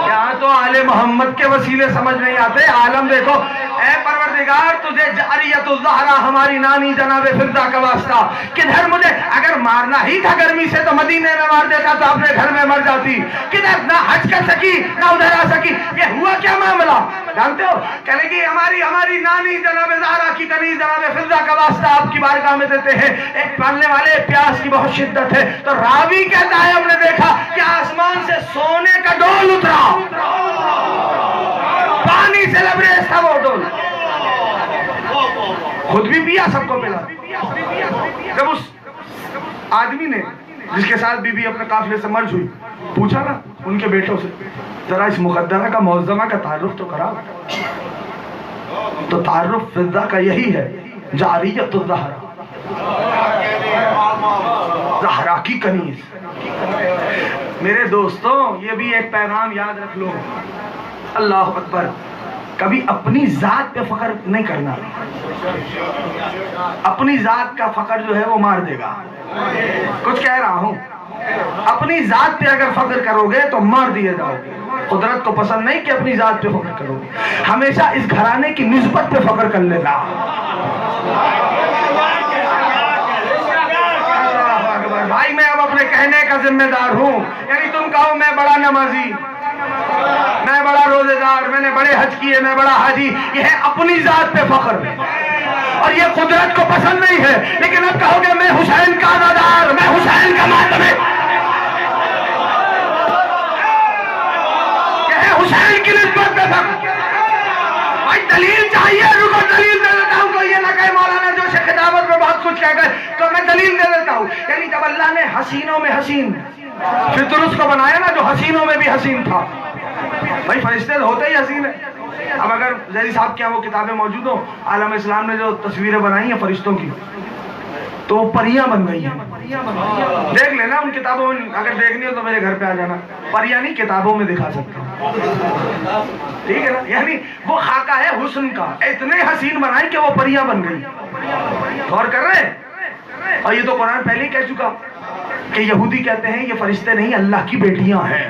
یہاں تو آل محمد کے وسیلے سمجھ نہیں آتے. عالم دیکھو, اے پروردگار تجھے جاریت الزہرا ہماری نانی جناب فضہ کا واسطہ. کدھر مجھے اگر مارنا ہی تھا گرمی سے تو مدینے میں مار دیتا, تو اپنے گھر میں مر جاتی. کدھر نہ حج کر سکی نہ ادھر آ سکی. یہ ہوا کیا معاملہ جانتے ہو؟ کہنے کی ہماری نانی جناب زہرا کی کنیز جناب فضہ کا واسطہ آپ کی بارگاہ میں دیتے ہیں. ایک پالنے والے پیاس کی بہت شدت ہے. تو راوی کہتا ہے ہم نے دیکھا کہ آسمان سے سونے کا ڈول اترا, پانی سے لبریز تھا وہ ڈول. خود بھی پیا, سب کو پلا. جب اس آدمی نے جس کے ساتھ بی بی اپنے قافلے سے مرج ہوئی پوچھا نا ان کے بیٹوں سے, ذرا اس مقدرہ کا معظمہ کا تعارف تو کرا. تو تعارف فضہ کا یہی ہے, جاریت الزہرا, زہرا کی کنیز. میرے دوستوں یہ بھی ایک پیغام یاد رکھ لو, اللہ اکبر, کبھی اپنی ذات پہ فخر نہیں کرنا. اپنی ذات کا فخر جو ہے وہ مار دے گا. کچھ کہہ رہا ہوں, اپنی ذات پہ اگر فخر کرو گے تو مار دیے جاؤ گے. قدرت کو پسند نہیں کہ اپنی ذات پہ فخر کرو گے. ہمیشہ اس گھرانے کی نسبت پہ فخر کر لینا. بھائی میں اب اپنے کہنے کا ذمہ دار ہوں. یعنی تم کہو میں بڑا نمازی, میں بڑا روزے دار, میں نے بڑے حج کیے, میں بڑا حاجی. یہ ہے اپنی ذات پہ فخر, اور یہ قدرت کو پسند نہیں ہے. لیکن اب کہو گے میں حسین کا عزادار, میں حسین کا ماتم, یہ ہے حسین کی نسبت پہ فخر. بھائی دلیل چاہیے, رکو دلیل دے دیتا ہوں. کوئی یہ نہ کہے مولانا جو سے خطابت میں بہت کچھ کہہ گئے, تو میں دلیل دے دیتا ہوں. یعنی جب اللہ نے حسینوں میں حسین فطرت کو بنایا نا, جو حسینوں میں بھی حسین تھا. بھائی فرشتے ہوتے ہی حسین ہے. اب اگر زہری صاحب کے وہ کتابیں موجود ہوں, عالم اسلام نے جو تصویریں بنائی ہیں فرشتوں کی, تو وہ پریاں بن گئی ہیں. دیکھ لینا ان کتابوں میں, اگر دیکھنی ہو تو میرے گھر پہ آ جانا. پریاں نہیں کتابوں میں دکھا سکتا ہوں, ٹھیک ہے نا. یعنی وہ خاکہ ہے حسن کا, اتنے حسین بنائی کہ وہ پریاں بن گئی. غور کر رہے ہیں؟ اور یہ تو قرآن پہلے ہی کہہ چکا کہ یہودی کہتے ہیں یہ فرشتے نہیں اللہ کی بیٹیاں ہیں.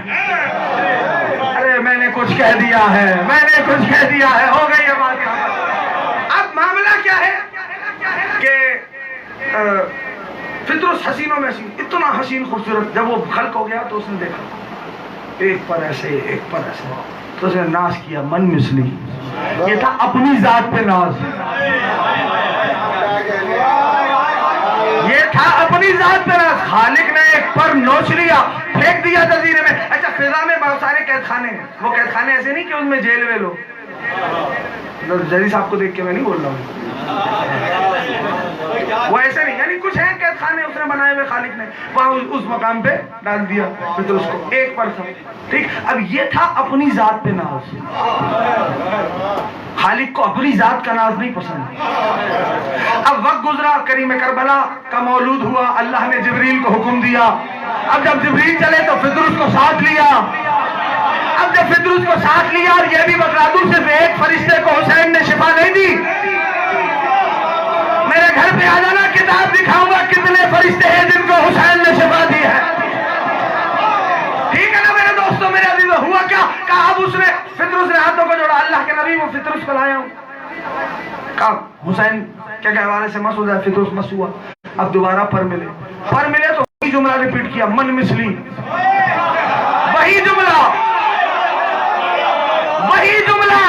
ارے میں نے کچھ کہہ دیا ہے, میں نے کچھ کہہ دیا ہے, ہو گئی یہ بات. اب معاملہ کیا ہے کہ فطرت حسینوں میں حسین, اتنا حسین خوبصورت. جب وہ خلق ہو گیا تو اس نے دیکھا ایک پر ایسے ایک پر ایسے, تو اس نے ناز کیا من مثلی. یہ تھا اپنی ذات پہ ناز, یہ تھا اپنی ذات پہ ناز. خالق نے ایک پر نوچ لیا, پھینک دیا جزیرے میں. اچھا فضا میں بہت سارے قید خانے ہیں, وہ قید خانے ایسے نہیں کہ ان میں جیل ویل ہو. جری صاحب کو دیکھ کے میں نہیں بول رہا ہوں, وہ ایسے نہیں, یعنی کچھ ہیں قید خانے اس نے بنائے ہوئے خالق نے, وہاں اس مقام پہ ڈال دیا پھر اس کو ایک پر تھا. ٹھیک, اب یہ تھا اپنی ذات پہ ناز. خالق کو اپنی ذات کا ناز نہیں پسند. اب وقت گزرا, کریم کربلا کا مولود ہوا, اللہ نے جبریل کو حکم دیا. اب جب جبریل چلے تو فطرس کو ساتھ لیا. اب جب فطرس کو ساتھ لیا, اور یہ بھی بتا دوں صرف ایک فرشتے کو حسین نے شفا نہیں دی. میرے گھر پہ آ جانا, کتاب دکھاؤں گا کتنے فرشتے ہیں جن کو حسین نے شفا دی ہے. ٹھیک ہے نا میرے دوستوں, میرے عزیزوں, ہوا کیا؟ کہا اب اس نے فطرس نے ہاتھوں کو جوڑا, اللہ کے نبی وہ فطرس کو لایا ہوں. کہا حسین کے گہوارے سے مس ہو جائے, فطرس مس ہوا. اب دوبارہ پر ملے تو وہی جملہ ریپیٹ کیا, من مثلی, وہی جملہ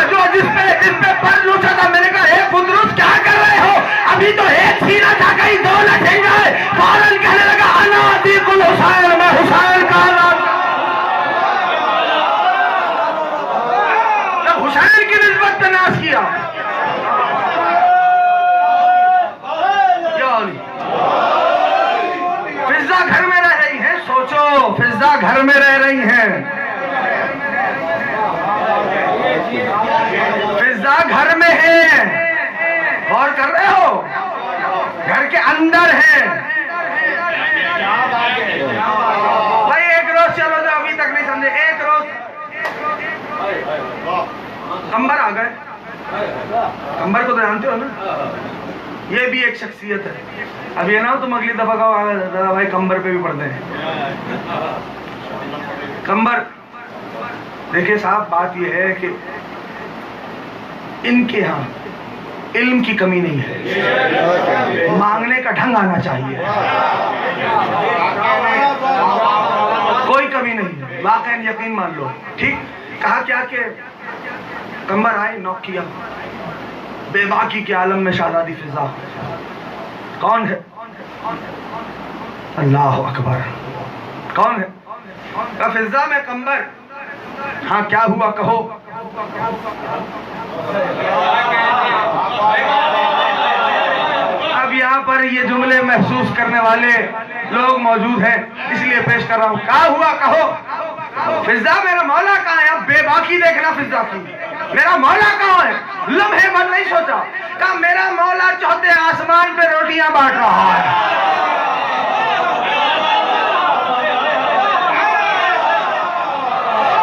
جو جس پہ پر لوچا تھا. میں نے کہا اے فطرس کیا کر رہے ہو, ابھی تو ایک سینہ تھا, کہیں دو لٹیں گے. فوراً کہنے لگا انا عتیق الحسین, میں حسین کا نام. جب حسین کی نسبت پہ ناز کیا, فضا گھر میں رہ رہی ہے. سوچو, فضا گھر میں رہ رہی ہیں, فضا گھر میں ہے. غور کر رہے ہو, گھر کے اندر ہے. بھائی ایک روز چلو, جو ابھی تک نہیں سمجھے, ایک روز کمبر آ گئے. کمبر کو تو جانتے ہو نا, یہ بھی ایک شخصیت ہے. اب یہ نہ ہو تم اگلی دفعہ کہو دادا بھائی کمبر پہ بھی پڑھتے ہیں. کمبر, دیکھیں صاحب, بات یہ ہے کہ ان کے ہاں علم کی کمی نہیں ہے, مانگنے کا ڈھنگ آنا چاہیے, کوئی کمی نہیں ہے, واقعاً یقین مان لو. ٹھیک, کہا کیا کہ کمبر آئے, نوک کیا, بے باکی کے عالم میں شہزادی فضا. کون ہے؟ اللہ اکبر, کون ہے؟ فضا میں کمبر. ہاں کیا ہوا کہو. اب یہاں پر یہ جملے محسوس کرنے والے لوگ موجود ہیں, اس لیے پیش کر رہا ہوں. کیا ہوا کہو. فضا میرا مولا کہاں ہے؟ اب بے باکی دیکھنا فضا کی, میرا مولا کہاں ہے؟ لمحے بھر نہیں سوچا, کہا میرا مولا چوتھے آسمان پہ روٹیاں بانٹ رہا ہے.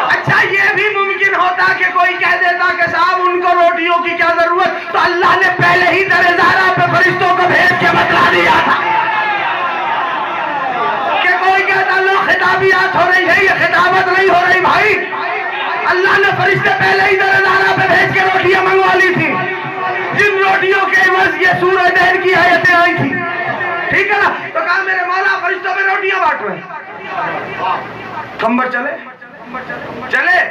اچھا یہ بھی ممکن ہوتا کہ کوئی کہہ دیتا کہ صاحب ان کو روٹیوں کی کیا ضرورت, تو اللہ نے پہلے ہی در زہرا پہ فرشتوں کو بھیج کے بتلا دیا تھا. کہ کوئی کہتا لو خطابیات ہو رہی ہے, یہ خطابت نہیں ہو رہی بھائی. اللہ نے فرشتے پہلے ہی در زہرا پہ بھیج کے روٹیاں منگوا لی تھی, جن روٹیوں کے عوض یہ سورہ دہر کی آیتیں آئی تھی. ٹھیک ہے نا, تو کہا میرے مولا فرشتوں میں روٹیاں بانٹ رہے ہیں. کمبر چلے,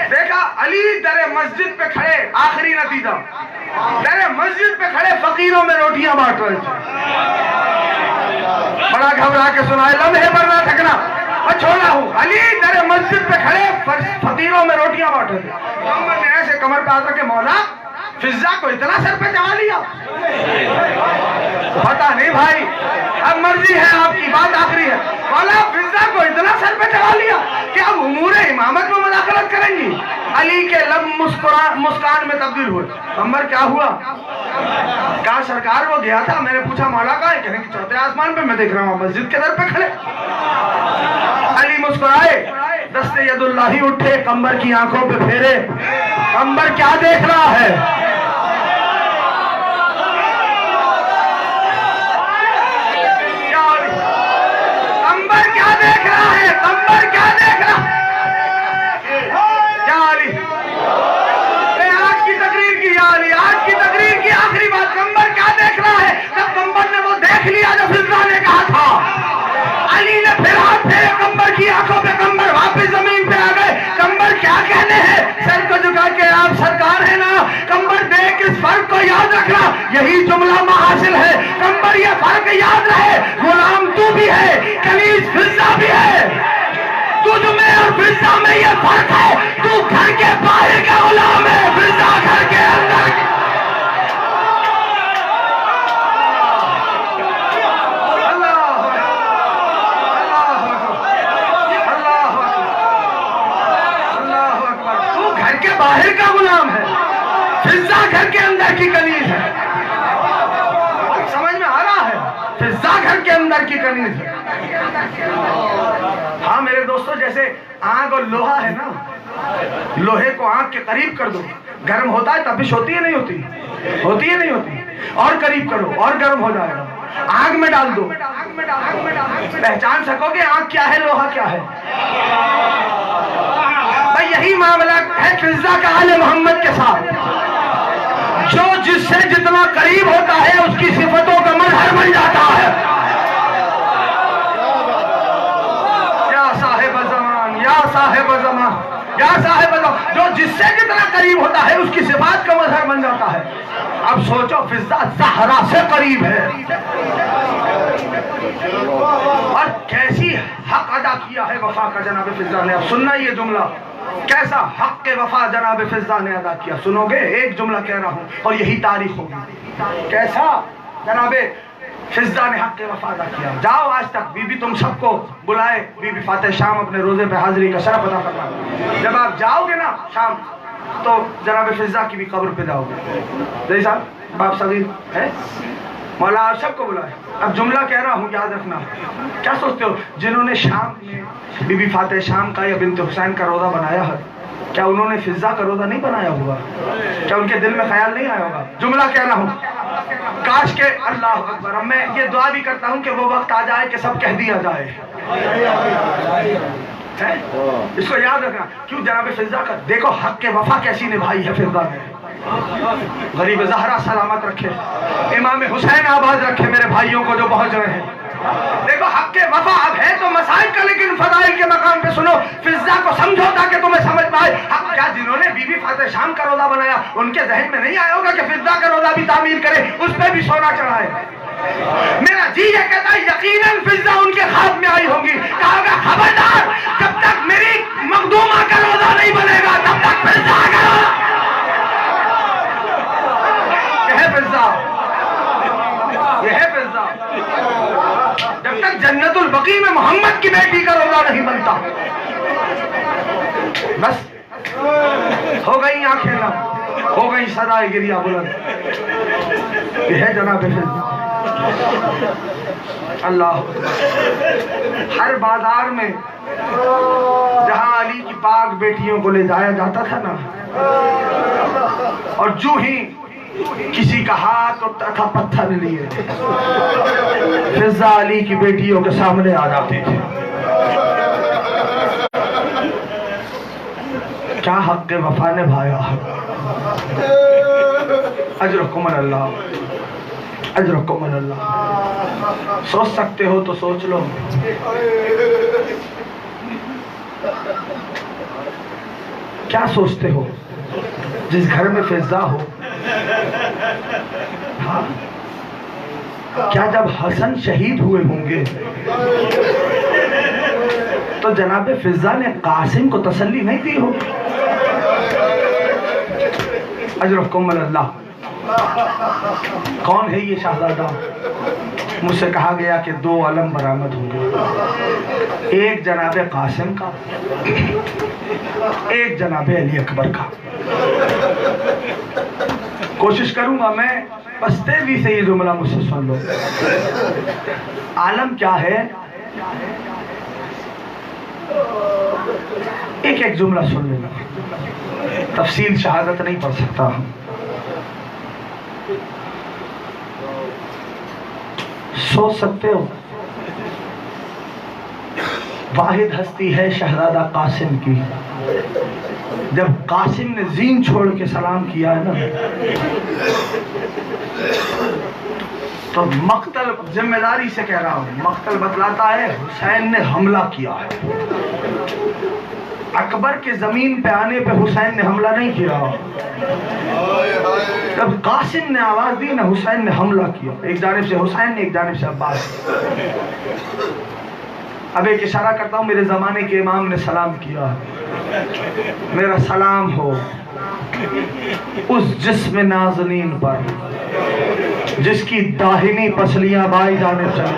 دیکھا علی در مسجد پہ کھڑے, آخری نتیجہ, در مسجد پہ کھڑے فقیروں میں روٹیاں بانٹ رہے تھے. بڑا گھبرا کے سنا ہے, لمحے پر نہ تھکنا, میں چھوڑا ہوں. علی در مسجد پہ کھڑے فقیروں میں روٹیاں بانٹ رہے تھے. کمبر نے ایسے کمر پہ آتا کہ مولا فضا کو اتنا سر پہ چڑھا لیا. پتا نہیں بھائی, اب مرضی ہے آپ کی, بات آخری ہے. مولا فضا کو اتنا سر پہ چڑھا لیا کہ اب امور امامت میں مداخلت کریں گی. علی کے لب مسکان میں تبدیل ہوئے. کمبر کیا ہوا؟ کہا سرکار وہ گیا تھا, میں نے پوچھا مولا کہاں ہے؟ کہنے کہ چوتھے آسمان پہ, میں دیکھ رہا ہوں مسجد کے در پہ کھڑے. علی مسکرائے, دست ید اللہ اٹھے, کمبر کی آنکھوں پہ پھیرے. کمبر کیا دیکھ رہا ہے؟ کمبر کیا دیکھ رہا ہے؟ کمبر کیا دیکھ رہا ہے؟ کیا علی, آج کی تقریر کی, یا علی آج کی تقریر کی آخری بات, کمبر کیا دیکھ رہا ہے؟ جب کمبر نے وہ دیکھ لیا جو فضا نے کہا تھا, علی نے پھر ہاتھ پھیرے کمبر کی آنکھوں پہ, کمبر واپس زمین پہ آ گئے. کمبر کیا کہنے ہیں, سر کو جھکا کے آپ سرکار ہے نا. کمبر دیکھ اس فرق کو یاد رکھنا, یہی جملہ محاصل ہے. کمبر یہ فرق یاد رہے, غلام تو بھی ہے, کنیز فضہ بھی ہے. تجھ میں اور فضہ میں یہ فرق ہے, تو گھر کے باہر کا غلام ہے, فضہ گھر کے اندر کی. باہر کا غلام ہے, فضہ گھر کے اندر کی کنیز ہے. سمجھ میں آ رہا ہے؟ فضہ گھر کے اندر کی کنیز ہے. ہاں میرے دوستو, جیسے آگ اور لوہا ہے نا, لوہے کو آگ کے قریب کر دو, گرم ہوتا ہے تبش ہوتی ہے نہیں ہوتی, ہوتی ہے نہیں ہوتی, اور قریب کرو اور گرم ہو جائے گا. آگ میں ڈال دو, پہچان سکو گے آگ کیا ہے, لوہا کیا ہے. یہی معاملہ ہے فضہ کا آل محمد کے ساتھ. جو جس سے جتنا قریب ہوتا ہے اس کی صفتوں کا مظہر بن جاتا ہے. یا صاحب زمان, یا صاحب زمان, یا صاحب زمان, جو جس سے جتنا قریب ہوتا ہے اس کی صفات کا مظہر بن جاتا ہے. اب سوچو, فضہ زہرا سے قریب ہے, اور کیسی حق ادا کیا ہے وفا کا جناب فضہ نے. اب سننا یہ جملہ, کیسا حق کے وفا جناب فضہ نے ادا کیا. سنو گے, ایک جملہ کہہ رہا ہوں اور یہی تاریخ ہوگی, کیسا جناب فضہ نے حق کے وفا ادا کیا. جاؤ آج تک بی بی تم سب کو بلائے, بی بی فاتح شام اپنے روزے پہ حاضری کا شرف ادا کرنا. جب آپ جاؤ گے نا شام, تو جناب فضہ کی بھی قبر پہ جاؤ گے. جی صاحب, باپ صغیر ہے, مولا آپ سب کو بلائے. اب جملہ کہہ رہا ہوں, یاد رکھنا. کیا سوچتے ہو, جنہوں نے شام میں بی بی فاتح شام کا یا بنت حسین کا روزہ بنایا ہے, کیا انہوں نے فضہ کا روزہ نہیں بنایا ہوگا؟ کیا ان کے دل میں خیال نہیں آیا ہوگا؟ جملہ کہہ رہا ہوں, کاش کہ اللہ اکبر, اب میں یہ دعا بھی کرتا ہوں کہ وہ وقت آ جائے کہ سب کہہ دیا جائے. اس کو یاد رکھنا. کیوں جناب فضہ کا دیکھو حق کے وفا کیسی نبھائی ہے فضہ نے. غریب زہرا سلامت رکھے, امام حسین آباد رکھے میرے بھائیوں کو جو پہنچ رہے ہیں. دیکھو حق کے وفا اب ہے تو مسائل کا, لیکن فضائل کے مقام پہ سنو. فضہ کو سمجھو تاکہ تمہیں سمجھ پائے. کیا جنہوں نے بی بی فاتح شام کا روزہ بنایا ان کے ذہن میں نہیں آیا ہوگا کہ فضہ کا روزہ بھی تعمیر کرے, اس پہ بھی سونا چڑھائے؟ میرا جی یہ کہتا ہے یقیناً فضہ ان کے خواب میں آئی ہوگی. کہا گا خبردار, جب تک میری مخدومہ کا روزہ نہیں بنے گا تب تک فضہ کا روزہ. یہ ہے فضہ, یہ ہے فضہ. جب تک جنت البقیع میں محمد کی بیٹی کا روزہ نہیں بنتا, بس ہو گئی آنکھیں نم, ہو گئی صدائے گریہ بلند. یہ ہے جناب فضہ. اللہ, ہر بازار میں جہاں علی کی پاک بیٹیوں کو لے جایا جاتا تھا نا, اور جو ہی کسی کا ہاتھ اٹھتا تھا پتھر لیے, فضہ علی کی بیٹیوں کے سامنے آ جاتے تھے. کیا حق وفا نبھایا. اجرکم اللہ, اجرکم اللہ. سوچ سکتے ہو تو سوچ لو. کیا سوچتے ہو جس گھر میں فضہ ہو, ہاں, کیا جب حسن شہید ہوئے ہوں گے تو جناب فضہ نے قاسم کو تسلی نہیں دی ہو؟ اجرکم اللہ. کون ہے یہ شہزادہ؟ مجھ سے کہا گیا کہ 2 علم برآمد ہوں گے, ایک جناب قاسم کا, ایک جناب علی اکبر کا. کوشش کروں گا میں, بس تیزی سے یہ جملہ مجھ سے سن لو. عالم کیا ہے, ایک ایک جملہ سن لینا, تفصیل شہادت نہیں پڑھ سکتا ہوں. سوچ سکتے ہو, واحد ہستی ہے شہزادہ قاسم کی. جب قاسم نے زین چھوڑ کے سلام کیا ہے نا, تو مقتل, ذمہ داری سے کہہ رہا ہوں, مقتل بتلاتا ہے حسین نے حملہ کیا ہے. اکبر کے زمین پہ آنے پہ حسین نے حملہ نہیں کیا. جب قاسم نے آواز دی نہ حسین نے حملہ کیا. ایک جانب سے حسین نے، ایک جانب سے عباس. اب ایک اشارہ کرتا ہوں، میرے زمانے کے امام نے سلام کیا. میرا سلام ہو اس جسم نازنین پر جس کی داہنی پسلیاں بائیں جانب چلی،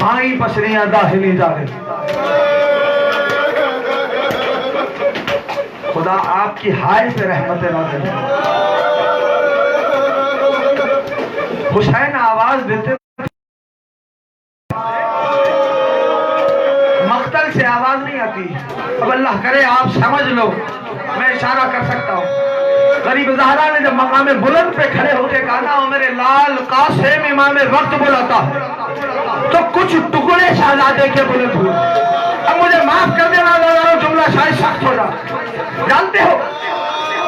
بائیں پسلیاں داہنی جانب. خدا آپ کی ہائے پہ رحمت نازل. حسین آواز دیتے مقتل سے آواز نہیں آتی. اب اللہ کرے آپ سمجھ لو، میں اشارہ کر سکتا ہوں. غریب زہرا نے جب مقام بلند پہ کھڑے ہو کے کہا نا او میرے لال قاسم امام وقت بلاتا ہے، تو کچھ ٹکڑے شہزادے کے بلند ہوئے. اب مجھے معاف کر دینا جملہ شاید سخت ہو رہا. جانتے ہو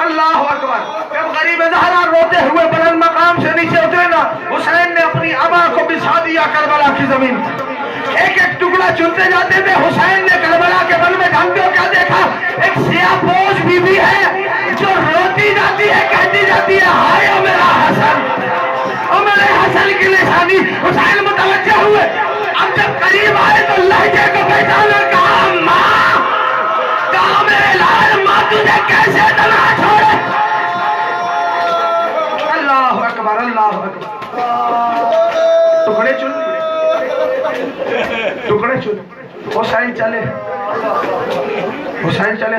اللہ اکبر، جب غریب زہرا روتے ہوئے بلند مقام سے نیچے اترے نا، حسین نے اپنی ابا کو بچھا دیا کربلا کی زمین. ایک ایک ٹکڑا چنتے جاتے تھے. حسین نے کربلا کے بل میں جانتے ہو کیا دیکھا؟ ایک سیاہ پوش بی بی ہے جو روتی جاتی ہے، کہتی جاتی ہے ہائے او میرا حسن، او میرے حسن کی نشانی. حسین متوجہ ہوئے. اب جب قریب آئے تو لہجے کو پہچانا، کہا ماں، کہا میرے لال ماں تجھے کیسے تنہا چھوڑے. اللہ اکبر اللہ اکبر. ٹکڑے چن ٹکڑے چن. حسین چلے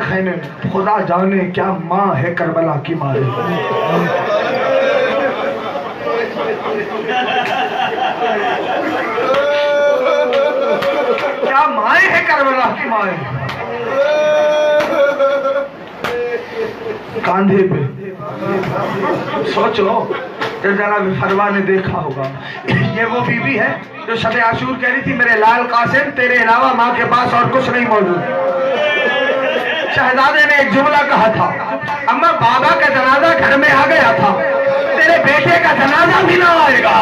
خیمے میں. خدا جانے کیا ماں ہے کربلا کی ماں ہے. کیا مائیں ہے کربلا کی ماں ہے. کاندھے پہ سوچو، جب جناب فروا نے دیکھا ہوگا یہ وہ بی بی ہے جو شب عاشور کہہ رہی تھی میرے لال قاسم تیرے علاوہ ماں کے پاس اور کچھ نہیں موجود. شہزادے نے ایک جملہ کہا تھا، اما بابا کا جنازہ گھر میں آ گیا تھا، تیرے بیٹے کا جنازہ بھی نہ آئے گا.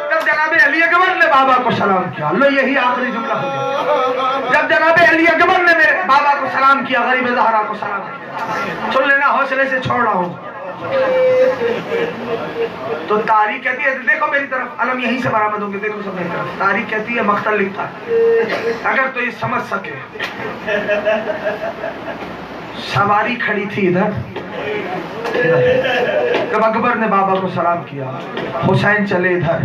جب جناب علی اکبر نے بابا کو سلام کیا، اللہ یہی آخری جملہ ہو گیا. جب جناب علی اکبر نے میرے بابا کو سلام کیا، غریب زہرا کو سلام کیا. سن لینا، حوصلے سے چھوڑ رہا ہوں. تو تاریخ کہتی ہے، دیکھو میری طرف، علم یہیں سے برآمد ہوں گے، دیکھو سب میری طرف. تاریخ کہتی ہے، مقتل لکھتا ہے، اگر تو یہ سمجھ سکے. سواری کھڑی تھی ادھر. جب اکبر نے بابا کو سلام کیا، حسین چلے ادھر.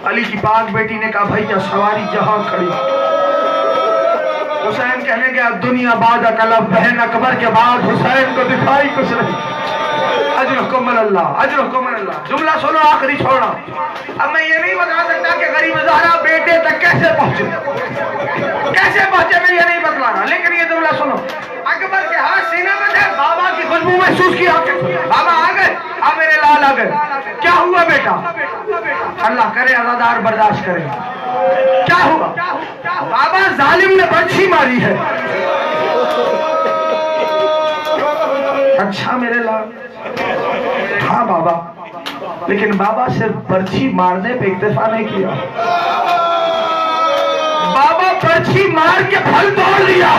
علی کی پاک بیٹی نے کہا بھائی کیا سواری جہاں کھڑی. حسین کہنے گیا دنیا بعد قلب، بہن اکبر کے بعد حسین کو دکھائی کچھ نہیں. اجرکم اللہ اجرکم اللہ. جملہ سنو آخری چھوڑا. اب میں یہ نہیں بتا سکتا کہ غریب زہرا بیٹے تک کیسے پہنچے، میں یہ نہیں بتلانا، لیکن یہ جملہ سنو. اکبر کے ہاتھ سینے میں تھے، بابا کی خوشبو محسوس کی. بابا آ گئے، اب میرے لال آ گئے. کیا ہوا بیٹا؟ اللہ کرے عزادار برداشت کرے. کیا ہوا؟ بابا ظالم نے برچھی ماری ہے. اچھا میرے لال، ہاں بابا، لیکن بابا صرف برچھی مارنے پہ اکتفا نہیں کیا. بابا برچھی مار کے پھل توڑ لیا.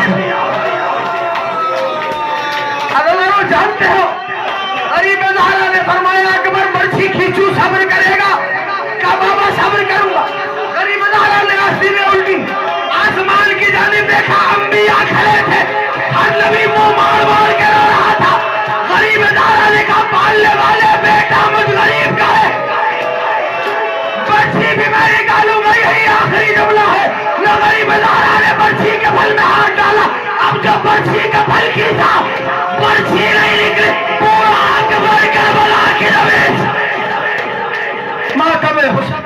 اگر جانتے ہو غریب زہرا نے فرمایا اکبر برچھی کھینچو صبر کرے گا، کہا بابا صبر کروں گا. غریب زہرا نے آستینیں الٹی، آسمان کی جانب دیکھا، انبیاء کھڑے تھے، ہر نبی منہ مار مار کے رو رہا تھا. غریب زہرا نے کہا پالنے والے بیٹا مجھ غریب کا ہے، برچھی بھی میں نکالوں گا. یہی آخری جملہ ہے. نہ غریب زہرا نے برچھی کے پھل میں ہاتھ ڈالا. اب جب برچھی کا پھل کھینچا، برچھی نہیں نکلی، پورا اکبر کربلا کی روش. ماتم حسین